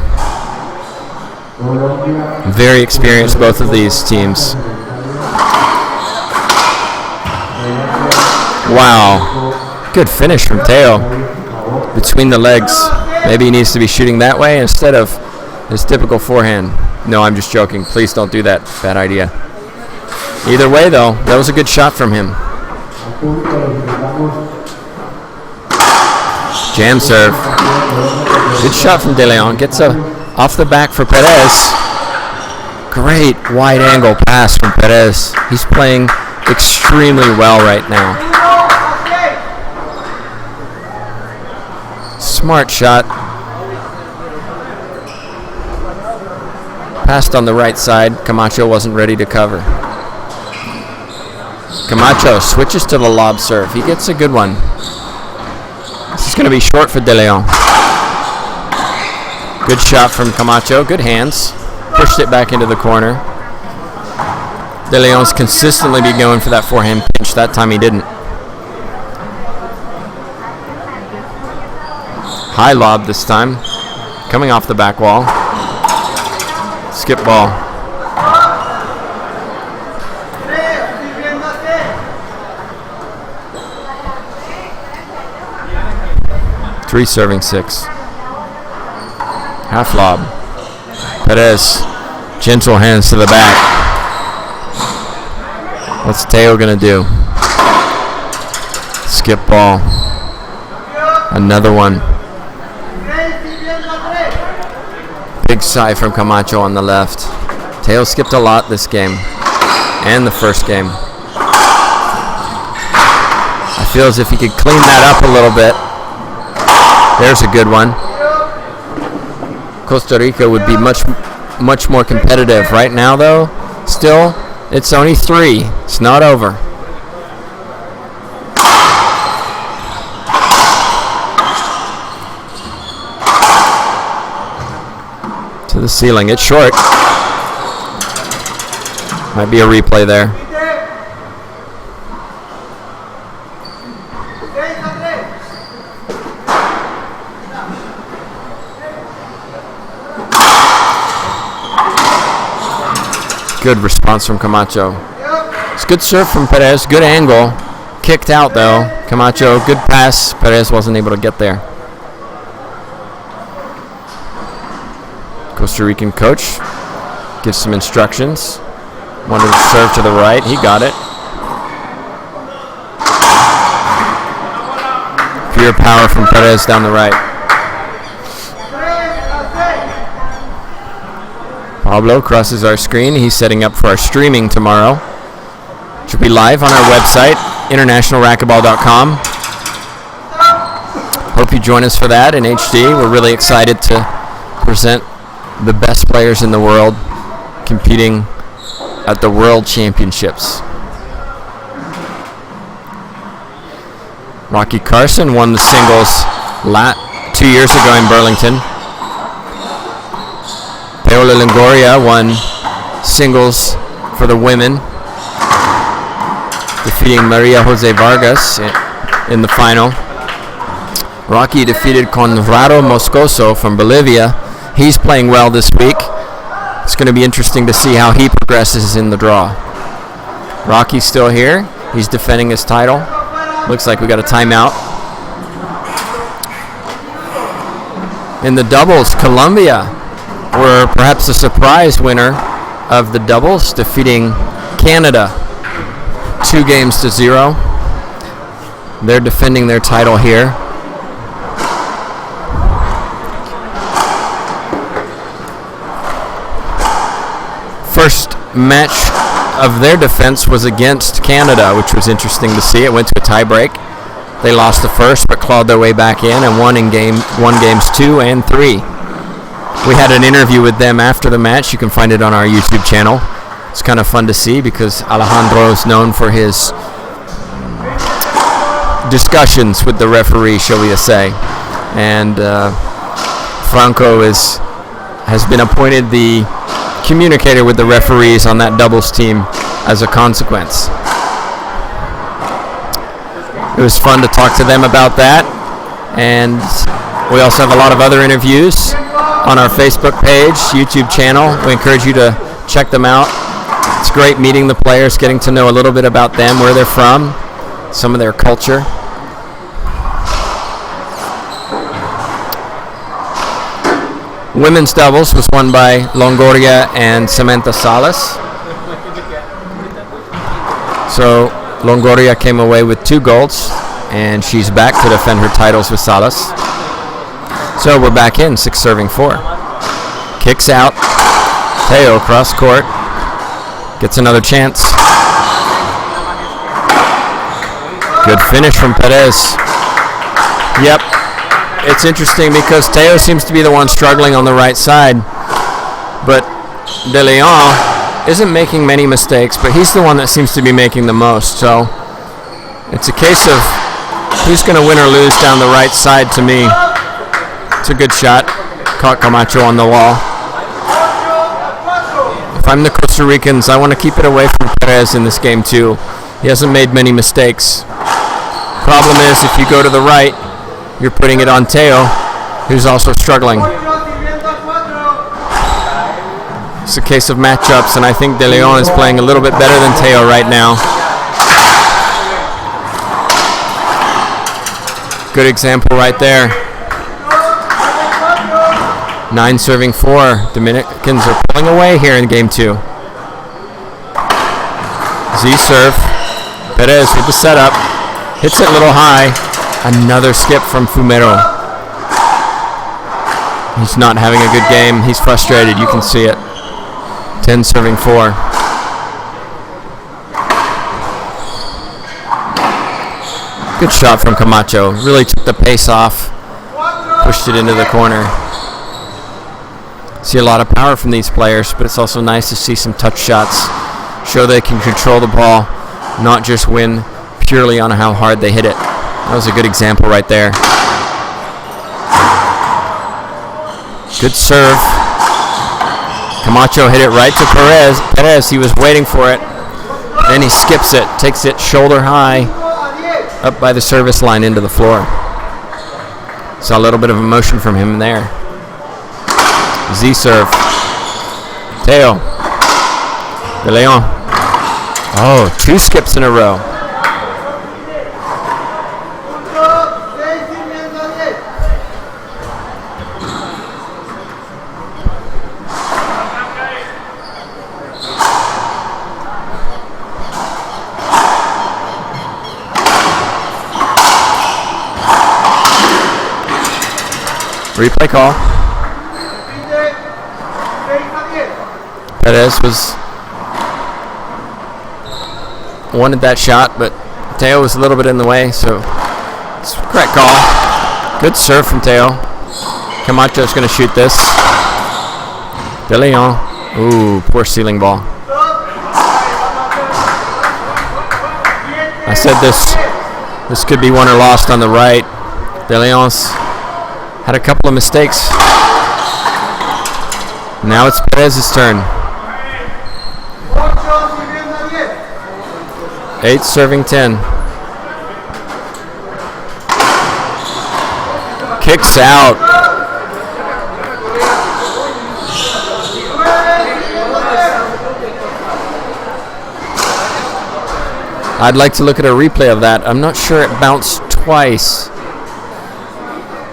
Very experienced, both of these teams. Wow. Good finish from Teo. Between the legs. Maybe he needs to be shooting that way instead of his typical forehand. No, I'm just joking. Please don't do that. Bad idea. Either way, though, that was a good shot from him. Jam serve. Good shot from De Leon. Gets a off the back for Perez. Great wide angle pass from Perez. He's playing extremely well right now. Smart shot. Passed on the right side. Camacho wasn't ready to cover. Camacho switches to the lob serve. He gets a good one. This is going to be short for De Leon. Good shot from Camacho. Good hands. Pushed it back into the corner. De Leon's consistently been going for that forehand pinch. That time he didn't. High lob this time. Coming off the back wall. Skip ball. Three serving 6. Half lob. Perez. Gentle hands to the back. What's Teo going to do? Skip ball. Another one. Big sigh from Camacho on the left. Teo skipped a lot this game and the first game. I feel as if he could clean that up a little bit. There's a good one. Costa Rica would be much more competitive. Right now, though, still, it's only 3. It's not over. To the ceiling. It's short. Might be a replay there. Good response from Camacho. It's good serve from Perez. Good angle. Kicked out though. Camacho, good pass. Perez wasn't able to get there. Costa Rican coach gives some instructions. Wanted to serve to the right. He got it. Pure power from Perez down the right. Pablo crosses our screen. He's setting up for our streaming tomorrow, which will be live on our website, internationalracquetball.com. Hope you join us for that in HD. We're really excited to present the best players in the world competing at the World Championships. Rocky Carson won the singles 2 years ago in Burlington. Paola Longoria won singles for the women, defeating Maria Jose Vargas in the final. Rocky defeated Conrado Moscoso from Bolivia. He's playing well this week. It's going to be interesting to see how he progresses in the draw. Rocky's still here. He's defending his title. Looks like we got a timeout. In the doubles, Colombia were perhaps a surprise winner of the doubles, defeating Canada 2-0. They're defending their title here. First match of their defense was against Canada, which was interesting to see. It went to a tiebreak. They lost the first, but clawed their way back in and won games 2 and 3. We had an interview with them after the match. You can find it on our YouTube channel. It's kind of fun to see because Alejandro is known for his discussions with the referee, shall we say. And Franco has been appointed the communicator with the referees on that doubles team as a consequence. It was fun to talk to them about that. And we also have a lot of other interviews on our Facebook page, YouTube channel. We encourage you to check them out. It's great meeting the players, getting to know a little bit about them, where they're from, some of their culture. Women's doubles was won by Longoria and Samantha Salas. So Longoria came away with 2 golds, and she's back to defend her titles with Salas. So we're back in 6-4. Kicks out. Teo cross court. Gets another chance. Good finish from Perez. Yep. It's interesting because Teo seems to be the one struggling on the right side. But De Leon isn't making many mistakes, but he's the one that seems to be making the most. So it's a case of who's going to win or lose down the right side to me. It's a good shot. Caught Camacho on the wall. If I'm the Costa Ricans, I want to keep it away from Perez in this game too. He hasn't made many mistakes. Problem is, if you go to the right, you're putting it on Teo, who's also struggling. It's a case of matchups, and I think De Leon is playing a little bit better than Teo right now. Good example right there. 9-4. Dominicans are pulling away here in game 2. Z serve. Perez with the setup. Hits it a little high. Another skip from Fumero. He's not having a good game. He's frustrated. You can see it. 10 serving 4. Good shot from Camacho. Really took the pace off. Pushed it into the corner. See a lot of power from these players, but it's also nice to see some touch shots. Show they can control the ball, not just win purely on how hard they hit it. That was a good example right there. Good serve. Camacho hit it right to Perez, he was waiting for it. Then he skips it, takes it shoulder high, up by the service line into the floor. Saw a little bit of emotion from him there. Z serve. Teo. De Leon. Oh, 2 skips in a row. Replay call. Perez wanted that shot, but Teo was a little bit in the way, so it's a correct call. Good serve from Teo. Camacho's going to shoot this. De Leon. Ooh, poor ceiling ball. I said this could be won or lost on the right. De Leon's had a couple of mistakes. Now it's Perez's turn. 8 serving 10. Kicks out. I'd like to look at a replay of that. I'm not sure it bounced twice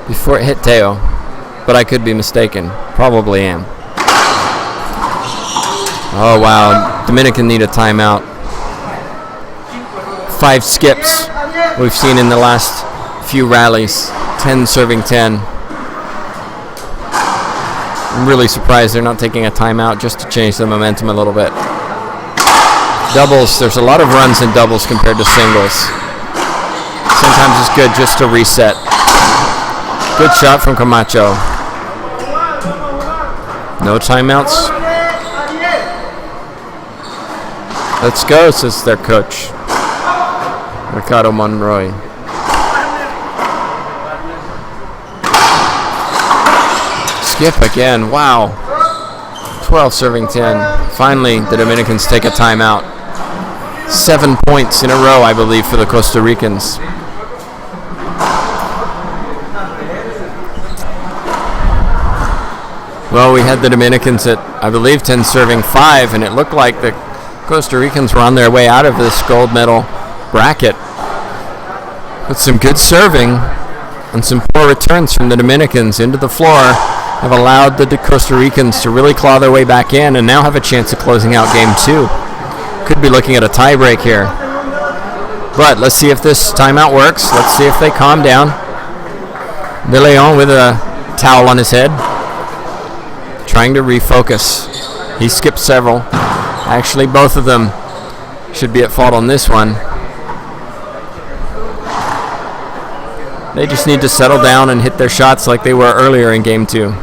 before it hit Teo, but I could be mistaken. Probably am. Oh wow, Dominican need a timeout. 5 skips we've seen in the last few rallies. 10 serving 10. I'm really surprised they're not taking a timeout just to change the momentum a little bit. Doubles, there's a lot of runs in doubles compared to singles. Sometimes it's good just to reset. Good shot from Camacho. No timeouts. Let's go, says their coach, Ricardo Monroy. Skip again. Wow. 12 serving 10. Finally, the Dominicans take a timeout. 7 points in a row, I believe, for the Costa Ricans. Well, we had the Dominicans at, I believe, 10 serving 5, and it looked like the Costa Ricans were on their way out of this gold medal bracket. With some good serving and some poor returns from the Dominicans into the floor have allowed the Costa Ricans to really claw their way back in and now have a chance of closing out game 2. Could be looking at a tie break here. But let's see if this timeout works. Let's see if they calm down. De Leon with a towel on his head, trying to refocus. He skipped several. Actually, both of them should be at fault on this one. They just need to settle down and hit their shots like they were earlier in game 2.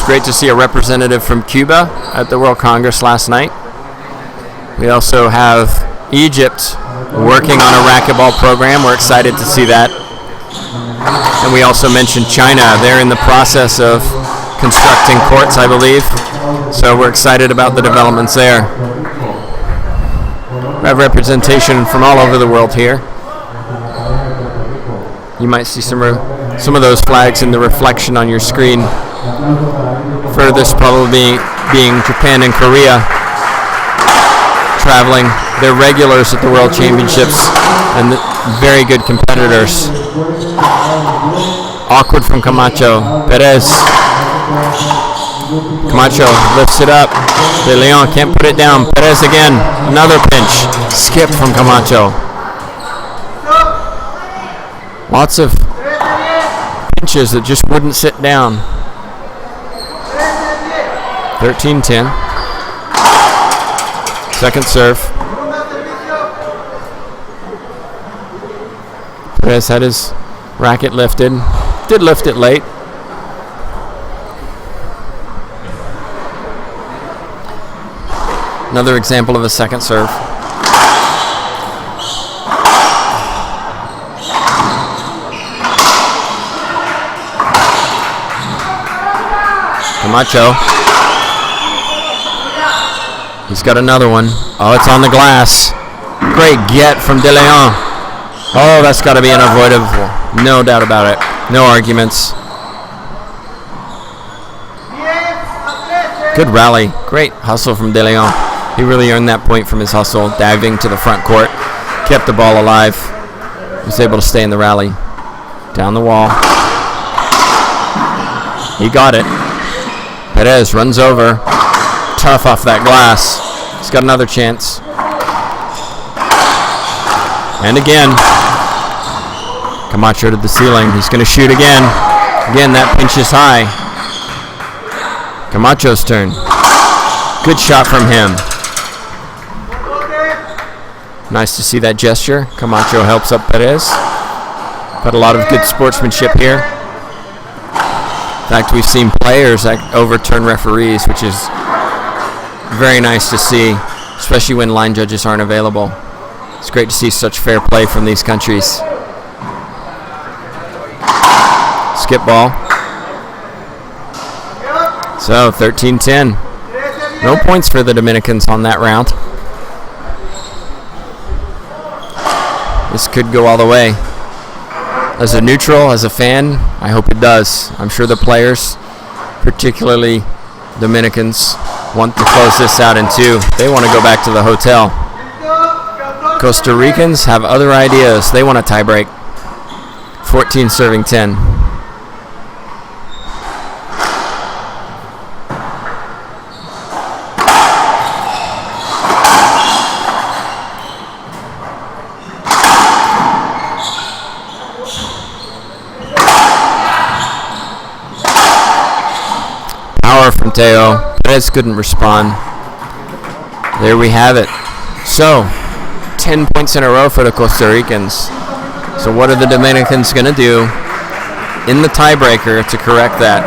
Great to see a representative from Cuba at the World Congress last night. We also have Egypt working on a racquetball program. We're excited to see that. And we also mentioned China. They're in the process of constructing courts, I believe. So we're excited about the developments there. We have representation from all over the world here. You might see some of those flags in the reflection on your screen. Furthest probably being Japan and Korea. Traveling. They're regulars at the World Championships and very good competitors. Awkward from Camacho. Perez. Camacho lifts it up. De Leon can't put it down. Perez again. Another pinch. Skip from Camacho. Lots of pinches that just wouldn't sit down. 13-10. Second serve. Perez had his racket lifted. Did lift it late. Another example of a second serve. Camacho. He's got another one. Oh, it's on the glass. Great get from De Leon. Oh, that's got to be unavoidable. No doubt about it. No arguments. Good rally. Great hustle from De Leon. He really earned that point from his hustle, diving to the front court. Kept the ball alive. Was able to stay in the rally. Down the wall. He got it. Perez runs over. Tough off that glass. He's got another chance. And again. Camacho to the ceiling. He's going to shoot again. Again, that pinch is high. Camacho's turn. Good shot from him. Nice to see that gesture. Camacho helps up Perez. Got a lot of good sportsmanship here. In fact, we've seen players overturn referees, which is very nice to see, especially when line judges aren't available. It's great to see such fair play from these countries. Skip ball. So, 13-10. No points for the Dominicans on that round. This could go all the way. As a neutral, as a fan, I hope it does. I'm sure the players, particularly Dominicans, want to close this out in 2. They want to go back to the hotel. Costa Ricans have other ideas. They want a tie break. 14 serving 10. From Teo. Perez couldn't respond. There we have it. So, 10 points in a row for the Costa Ricans. So what are the Dominicans going to do in the tiebreaker to correct that?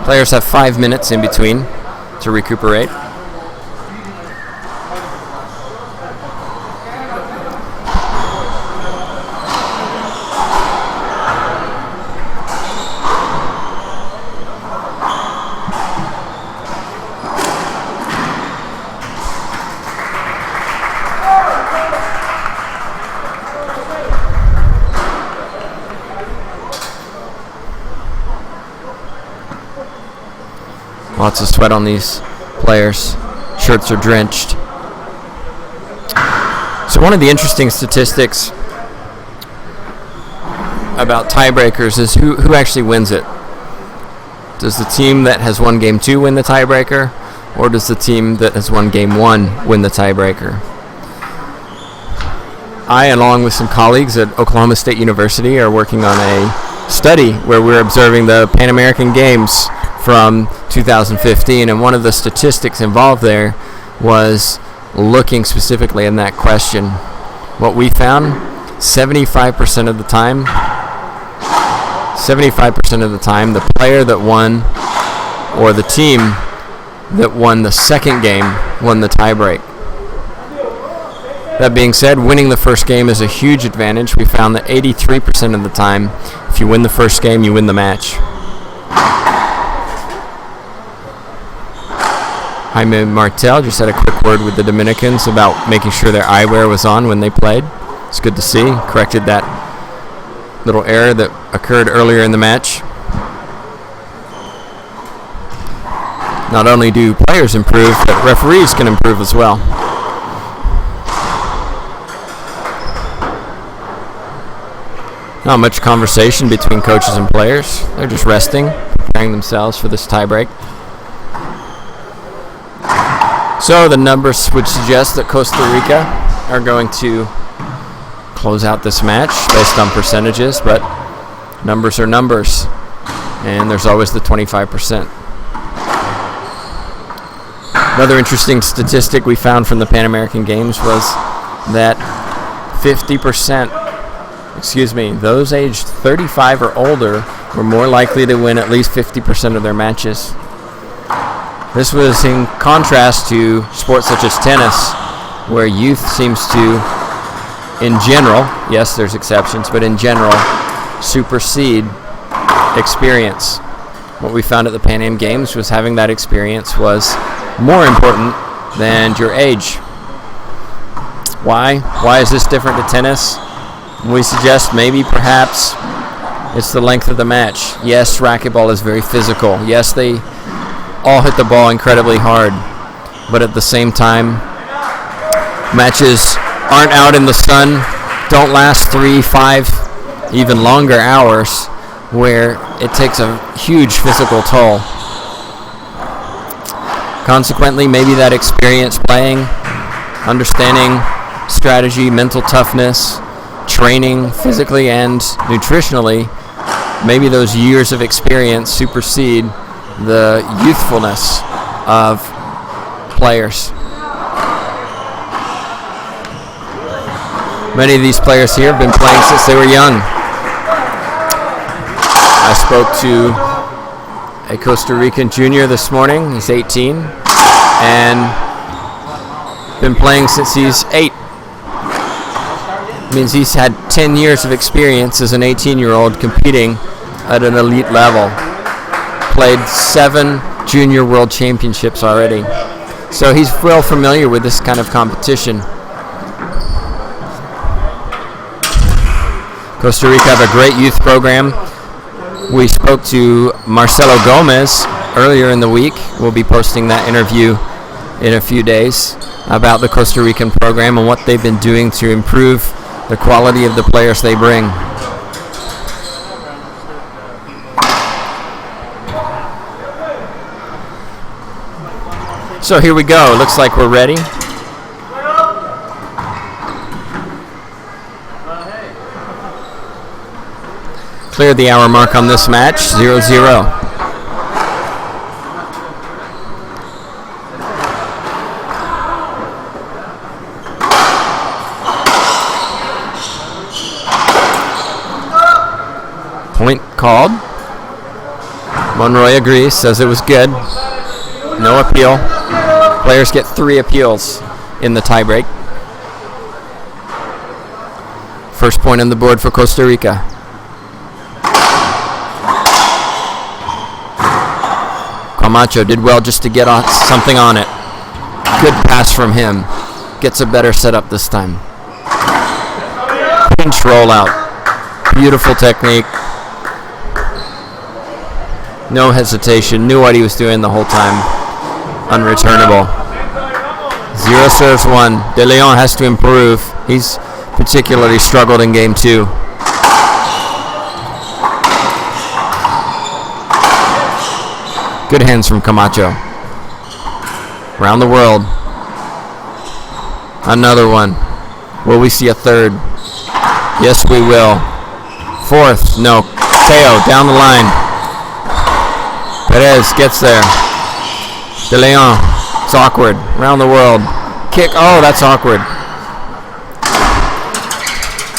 Players have 5 minutes in between to recuperate. Lots of sweat on these players. Shirts are drenched. So one of the interesting statistics about tiebreakers is who actually wins it. Does the team that has won game 2 win the tiebreaker, or does the team that has won game 1 win the tiebreaker? I, along with some colleagues at Oklahoma State University, are working on a study where we're observing the Pan American Games from 2015, and one of the statistics involved there was looking specifically in that question. What we found, 75% of the time, the player that won, or the team that won the second game, won the tiebreak. That being said, winning the first game is a huge advantage. We found that 83% of the time, if you win the first game, you win the match. Jaime Martel just had a quick word with the Dominicans about making sure their eyewear was on when they played. It's good to see. Corrected that little error that occurred earlier in the match. Not only do players improve, but referees can improve as well. Not much conversation between coaches and players. They're just resting, preparing themselves for this tiebreak. So the numbers would suggest that Costa Rica are going to close out this match based on percentages, but numbers are numbers, and there's always the 25%. Another interesting statistic we found from the Pan American Games was that 50%, those aged 35 or older were more likely to win at least 50% of their matches. This was in contrast to sports such as tennis, where youth seems to, in general, yes, there's exceptions, but in general, supersede experience. What we found at the Pan Am Games was having that experience was more important than your age. Why? Why is this different to tennis? We suggest maybe perhaps it's the length of the match. Yes, racquetball is very physical. Yes, they all hit the ball incredibly hard. But at the same time, matches aren't out in the sun, don't last 3, 5, even longer hours, where it takes a huge physical toll. Consequently, maybe that experience playing, understanding strategy, mental toughness, training physically and nutritionally, maybe those years of experience supersede the youthfulness of players. Many of these players here have been playing since they were young. I spoke to a Costa Rican junior this morning. He's 18 and been playing since he's 8. Means he's had 10 years of experience as an 18-year-old competing at an elite level. Played 7 junior world championships already. So he's well familiar with this kind of competition. Costa Rica have a great youth program. We spoke to Marcelo Gomez earlier in the week. We'll be posting that interview in a few days about the Costa Rican program and what they've been doing to improve the quality of the players they bring. So here we go. Looks like we're ready. Cleared the hour mark on this match, 0-0. Point called. Monroy agrees, says it was good. No appeal. Players get 3 appeals in the tiebreak. First point on the board for Costa Rica. Camacho did well just to get something on it. Good pass from him. Gets a better setup this time. Pinch rollout. Beautiful technique. No hesitation. Knew what he was doing the whole time. Unreturnable. 0 serves 1. De Leon has to improve. He's particularly struggled in game 2. Good hands from Camacho. Around the world. Another one. Will we see a third? Yes, we will. Fourth. No. Teo down the line. Perez gets there. De Leon. It's awkward. Around the world. Kick. Oh, that's awkward.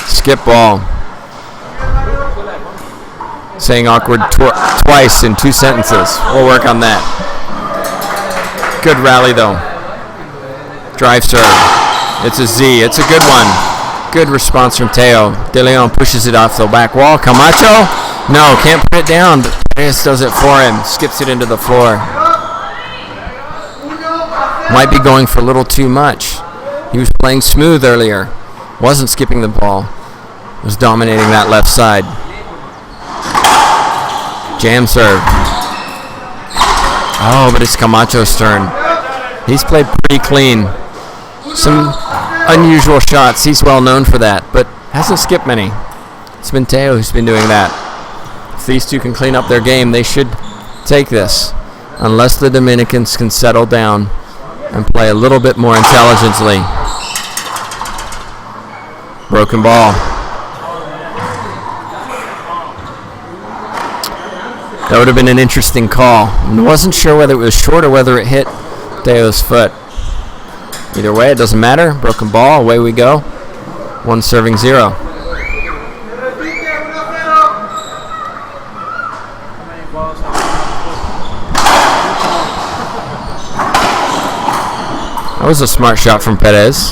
Skip ball. Saying awkward twice in 2 sentences. We'll work on that. Good rally, though. Drive serve. It's a Z. It's a good one. Good response from Teo. De Leon pushes it off the back wall. Camacho? No, can't put it down. But Perez does it for him. Skips it into the floor. Might be going for a little too much. He was playing smooth earlier. Wasn't skipping the ball. Was dominating that left side. Jam serve. Oh, but it's Camacho's turn. He's played pretty clean. Some unusual shots. He's well known for that, but hasn't skipped many. It's been Teo who's been doing that. If these two can clean up their game, they should take this. Unless the Dominicans can settle down and play a little bit more intelligently. Broken ball. That would have been an interesting call. I wasn't sure whether it was short or whether it hit Teo's foot. Either way, it doesn't matter. Broken ball, away we go. 1 serving 0. That was a smart shot from Perez.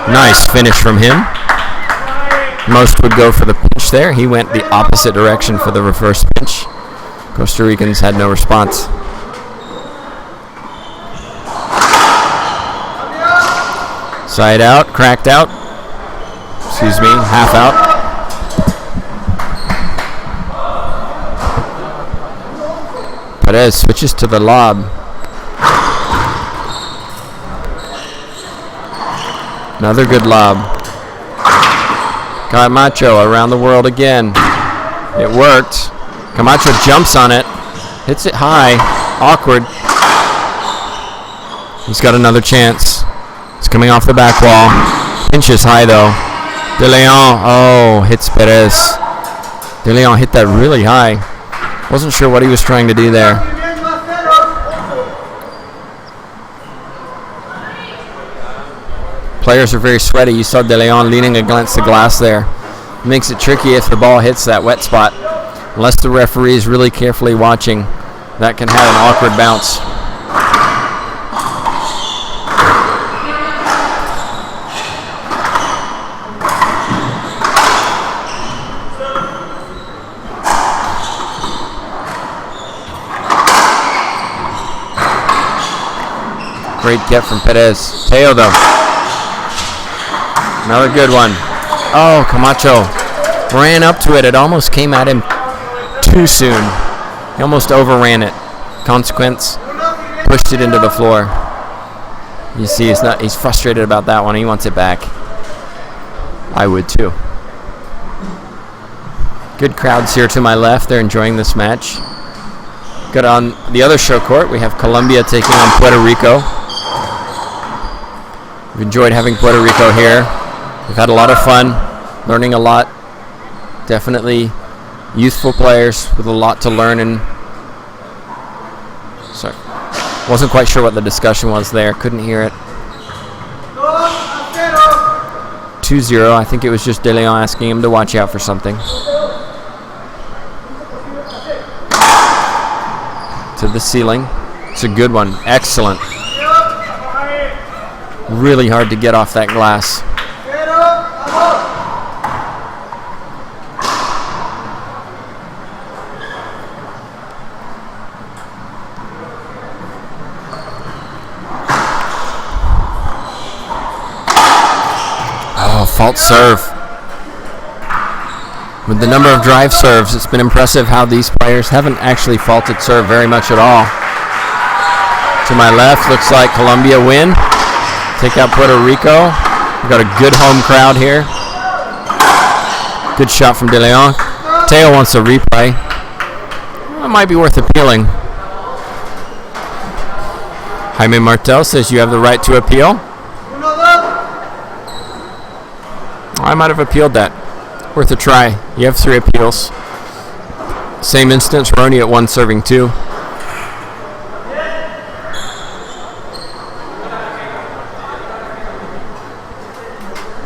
Nice finish from him. Most would go for the pinch there. He went the opposite direction for the reverse pinch. Costa Ricans had no response. Side out, cracked out. Excuse me, half out. Perez switches to the lob. Another good lob. Camacho around the world again. It worked. Camacho jumps on it. Hits it high. Awkward. He's got another chance. It's coming off the back wall. Pinches high though. De Leon. Oh, hits Perez. De Leon hit that really high. Wasn't sure what he was trying to do there. Players are very sweaty. You saw De Leon leaning against the glass there. It makes it tricky if the ball hits that wet spot. Unless the referee is really carefully watching, that can have an awkward bounce. Great get from Perez. Teo though. Another good one. Oh, Camacho ran up to it. It almost came at him too soon. He almost overran it. Consequence, pushed it into the floor. You see, he's frustrated about that one. He wants it back. I would too. Good crowds here to my left. They're enjoying this match. Good on the other show court. We have Colombia taking on Puerto Rico. We've enjoyed having Puerto Rico here. We've had a lot of fun, learning a lot. Definitely youthful players with a lot to learn. And sorry, wasn't quite sure what the discussion was there. Couldn't hear it. 2-0. I think it was just De Leon asking him to watch out for something. To the ceiling. It's a good one. Excellent. Really hard to get off that glass. Fault serve. With the number of drive serves, it's been impressive how these players haven't actually faulted serve very much at all. To my left, looks like Colombia win. Take out Puerto Rico. We've got a good home crowd here. Good shot from De Leon. Teo wants a replay. It might be worth appealing. Jaime Martel says you have the right to appeal. I might have appealed that. Worth a try. You have 3 appeals. Same instance, Roney at 1 serving 2.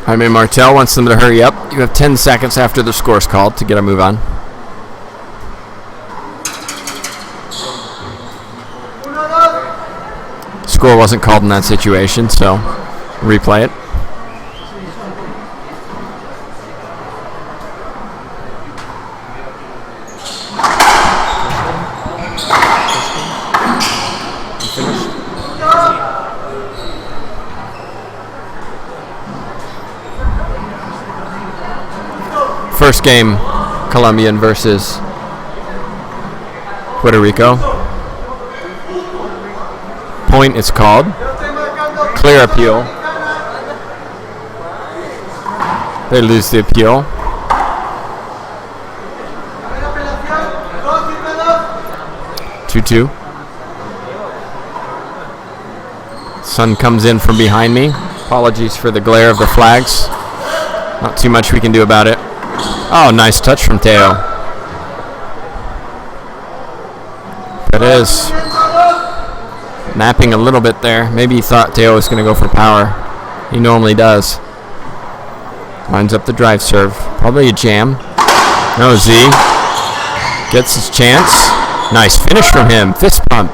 Jaime Martel wants them to hurry up. You have 10 seconds after the score's called to get a move on. Score wasn't called in that situation, so replay it. first game, Colombian versus Puerto Rico. Point is called. Clear appeal. They lose the appeal. Two. Sun comes in from behind me. Apologies for the glare of the flags. Not too much we can do about it. Oh, nice touch from Teo. Perez napping a little bit there. Maybe he thought Teo was going to go for power. He normally does. Lines up the drive serve. Probably a jam. No, Z gets his chance. Nice finish from him. Fist pump.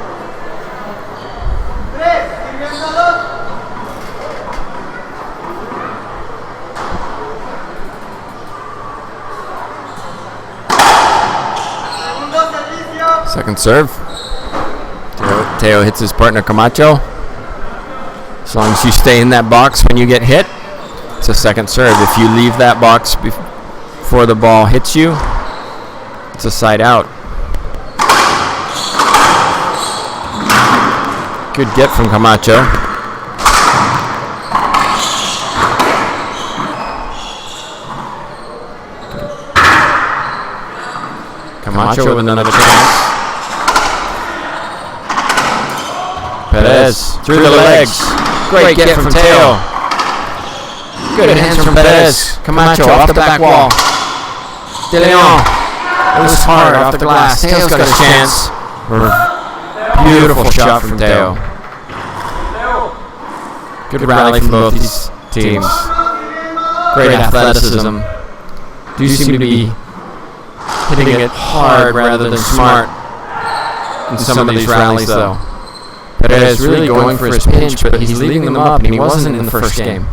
Second serve. Teo hits his partner Camacho. As long as you stay in that box when you get hit, it's a second serve. If you leave that box before the ball hits you, it's a side out. Good get from Camacho. Camacho with another chance. Perez through the legs. Great get from Teo. Good hands from Perez. Camacho off the back wall. De Leon. It was hard off the glass. Teo's got his chance. Beautiful shot from Teo. Good rally from both these teams. Great athleticism. Do seem to be hitting it hard rather than smart in some of these rallies, though. Perez really going for his pinch, but he's leaving them up, and he wasn't in the first game.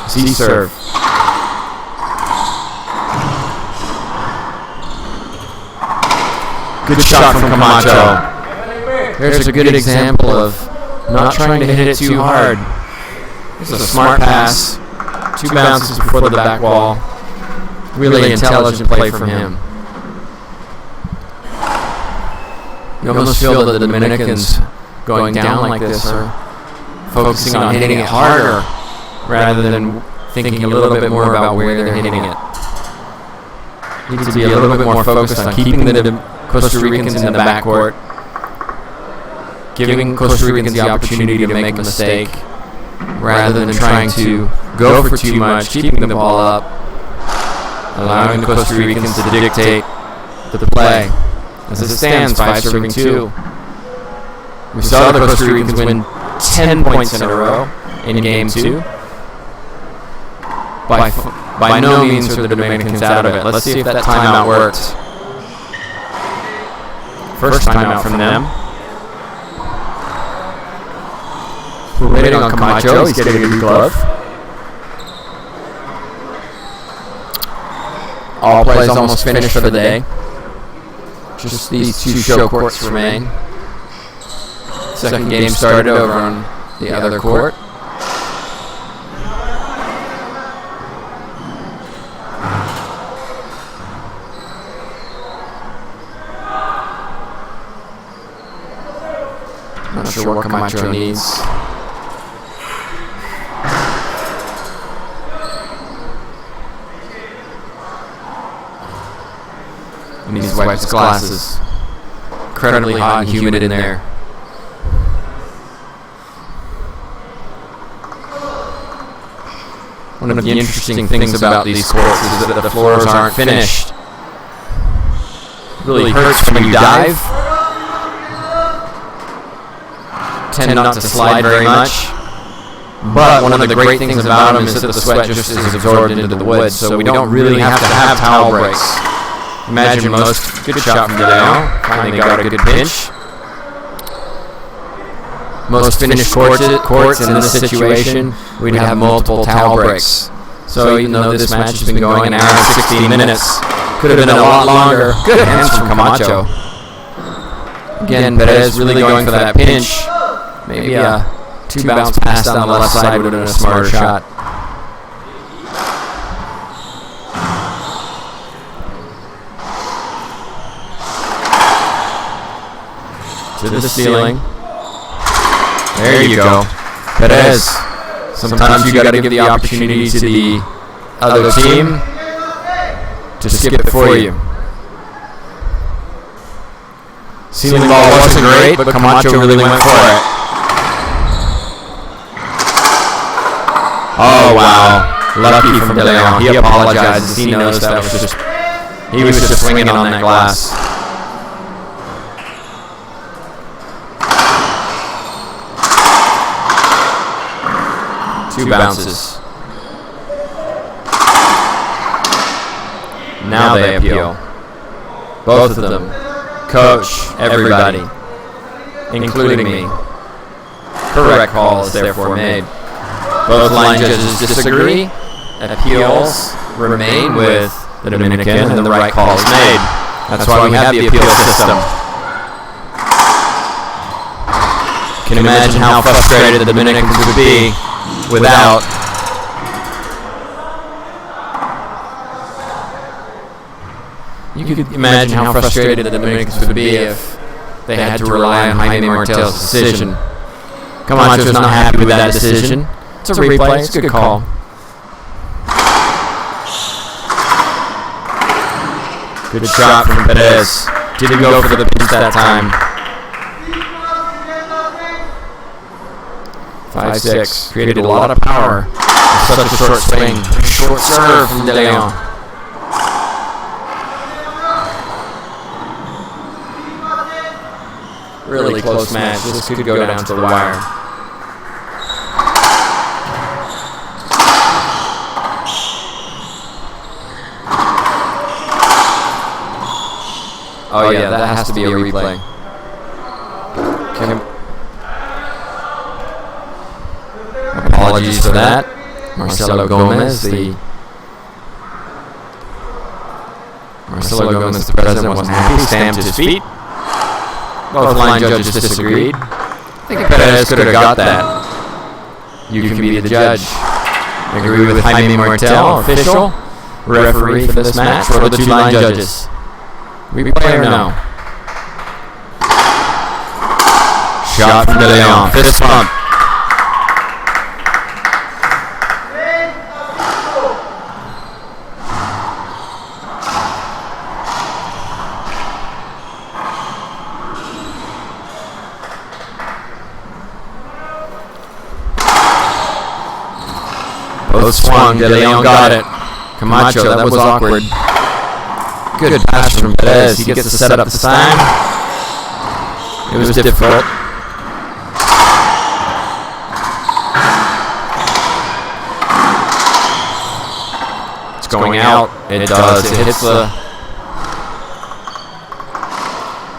Z serve. Good shot from Camacho. There's a good example of not trying to hit it too hard. This is a smart pass. 2 bounces before the back wall. Really intelligent play from him. You almost feel that the Dominicans going down like this are focusing on hitting it harder rather than thinking a little bit more about where they're hitting it. Need to be a little bit more focused on keeping the Costa Ricans in the backcourt, giving Costa Ricans the opportunity to make a mistake rather than trying to go for too much, keeping the ball up, allowing the Costa Ricans to dictate the play. As it stands, 5-2. We saw the Costa Ricans win 10 points in a row in Game 2. By no means are the Dominicans out of it. Let's see if that timeout works. First timeout from them. We're waiting on Camacho. He's getting a new glove. All plays almost finished for the day. Just these 2 show courts remain. Second game started over on the other court. Not sure what Camacho needs. He needs to wipe his glasses. Incredibly hot and humid in there. One of the interesting things about these courts is that the floors aren't finished. It really hurts when you dive. Tend not to slide very much. But one of the great things about them is that the sweat just is absorbed into the wood, so we don't really have to have towel breaks. Imagine most. Good shot from De Leon. Finally got a good pinch. Most finished courts in this situation, we'd have multiple towel breaks. So even though this match has been going an hour and 16 minutes, could have been a lot longer. Good hands from Camacho. Again, Perez really going for that pinch. Maybe a 2 bounce pass down the left side would have been a smarter shot. to the ceiling. There you go. Perez. Sometimes you got to give the opportunity to the other team to skip it for you. Ceiling ball wasn't great, but Camacho really went for it. Oh, wow. Lucky from De Leon. He apologizes. He knows that he was just swinging on that glass. Two bounces. Now they appeal. Both of them. Coach, everybody, including me. Correct call is therefore made. Both line judges disagree. Appeals remain with the Dominican, and the right call is made. That's why we have the appeal system. You can imagine how frustrated the Dominicans would be without. You could imagine how frustrated the Dominicans would be if they had to rely on Jaime Martel's decision. Camacho's not happy with that decision. It's a replay. It's a good call. Good shot from Perez. Didn't go for the pinch that time. 5-6. Created a lot of power. Such a short swing. Short serve from De Leon. Really close match. This could go down to the wire. Oh yeah, that has to be a replay. Apologies for that. Marcelo Gomez, the president, wasn't happy. Stamped his feet. Both line judges disagreed. I think Perez could have got that. You can be the judge. Agree with Jaime Martel, official, referee for this match, or the two line judges? Replay or no? Shot from De Leon. Fist bump. Both swung. De Leon got it. Camacho, that was awkward. Good pass from Perez. He gets the setup this time. It was difficult. It's going out. It does. It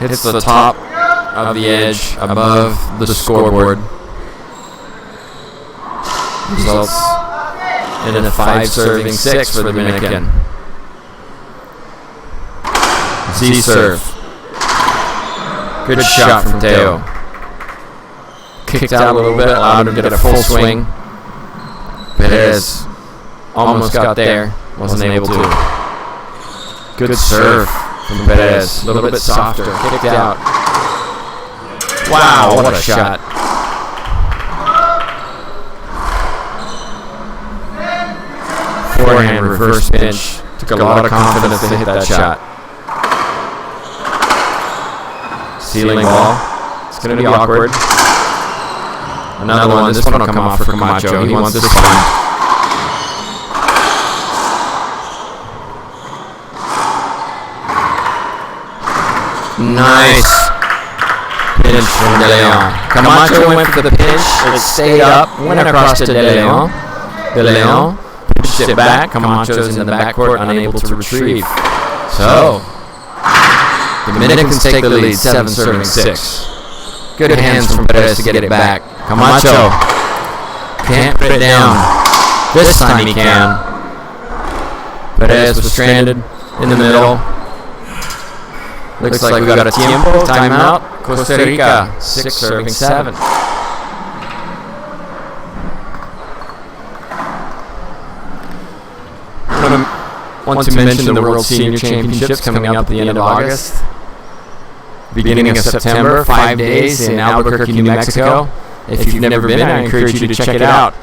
hits the top of the edge above the scoreboard. Results in a 5-serving 6 for the Dominican. Z-serve. Good shot from Teo. Kicked out a little bit, allowed him to get a full swing. Perez almost got there, wasn't able to. Good serve from Perez, a little bit softer, kicked out. Wow, what a shot. Forehand reverse pinch. Took a lot of confidence to hit that shot. Ceiling ball. It's going to be awkward. Another one. This one will come off for Camacho. He wants this one. Nice pinch from De Leon. Camacho went for the pinch. It stayed up. Went across to De Leon. De Leon pitched it back. Camacho's in the backcourt, unable to retrieve. So the Dominicans take the lead, 7-serving 6. Good hands from Perez to get it back. Camacho can't put it down. This time he can. Perez was stranded in the middle. Looks like we got a tiempo, timeout. Costa Rica, 6-serving 7. I want to mention the World Senior Championships coming up at the end of August. beginning of September, 5 days in Albuquerque, New Mexico. If you've never been, I encourage you to check it out.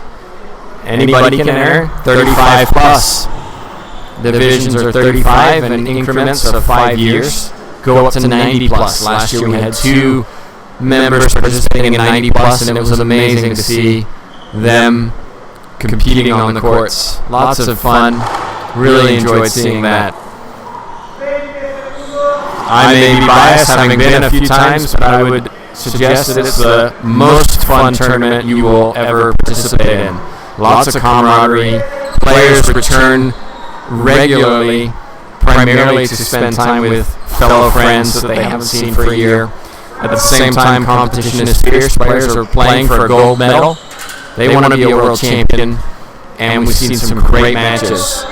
Anybody can enter, 35 plus. The divisions are 35 and increments of 5 years. Go up to 90 plus. Last year we had 2 members participating in 90 plus, and it was amazing to see them competing on the courts. Lots of fun. Really enjoyed seeing that. I may be biased, having been a few times, but I would suggest that it's the most fun tournament you will ever participate in. Lots of camaraderie. Players return regularly, primarily to spend time with fellow friends that they haven't seen for a year. At the same time, competition is fierce. Players are playing for a gold medal. They want to be a world champion, and we've seen some great matches.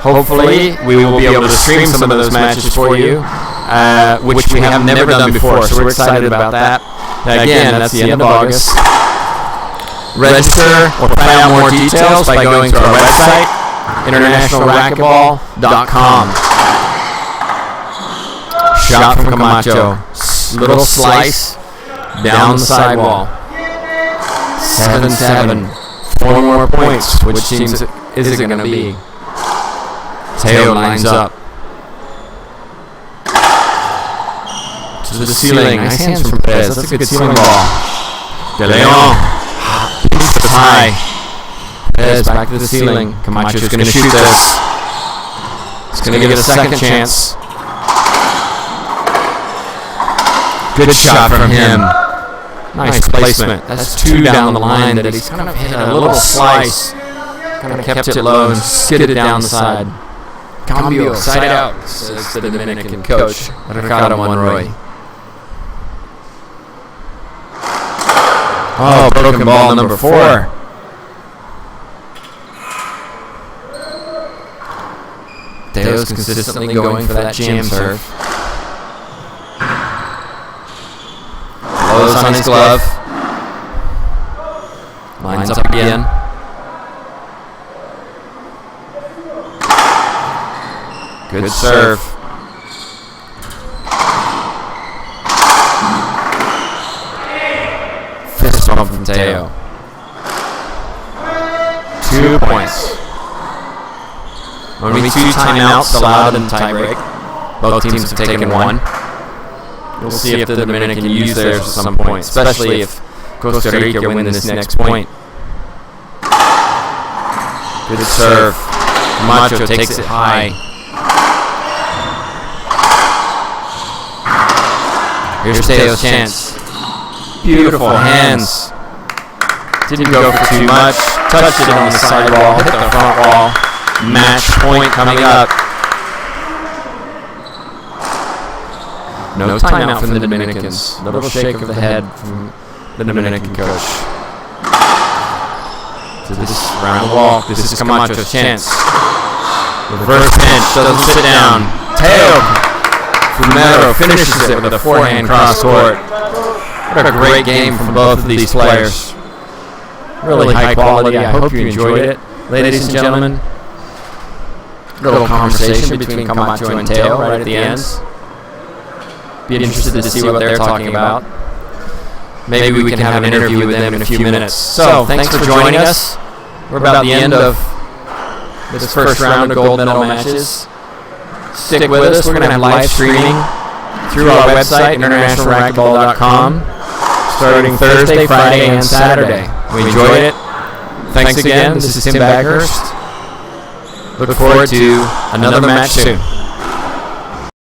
Hopefully, we will be able to stream some of those matches for you, which we have never done before, so we're excited about that. Again, that's the end of August. Register or find out more details by going to our website, internationalracquetball.com. Shot from Camacho. Little slice down the sidewall. 7-7. 4 more points, which seems is it going to be? Teo lines up. To the ceiling. Nice hands from Perez. That's a good ceiling ball. De Leon. Piece of high. Perez back to the ceiling. Camacho's going to shoot this. He's going to get a second chance. Good shot from him. Nice placement. That's 2 down the line that he's kind of hit a little slice. Kind of kept it low and skidded it down the side. Cambio, side out, says the Dominican coach, Ricardo Monroy. Oh, broken ball number 4. Teo's consistently going for that jam serve. Blows on his glove. Lines up again. Good serve. Fist bump from Teo. 2 points. Only 2 timeouts allowed in tiebreak. Both teams have taken 1. We'll see if the Dominican can use theirs at some point, especially if Costa Rica win this next point. Good serve. Camacho takes it high. Here's Teo's chance. Beautiful hands. Didn't go for too much. Touched it on the sidewall. Hit the front wall. Match point coming up. No timeout from the Dominicans. Little shake of the head from the Dominican coach. To this round wall. This is Camacho's chance. Reverse pinch. Doesn't sit down. Teo Fumero finishes it with a forehand cross court. What a great game from both of these players. Really high quality. I hope you enjoyed it. Ladies and gentlemen, a little conversation between Camacho and Teo right at the end. Be interested to see what they're talking about. Maybe we can have an interview with them in a few minutes. So, thanks for joining us. We're about the end of this first round of gold medal matches. Stick with us. We're going to have live streaming through our website, internationalracquetball.com, starting Thursday, Friday, and Saturday. We enjoyed it. Thanks again. This is Tim Baghurst. Look forward to another match soon.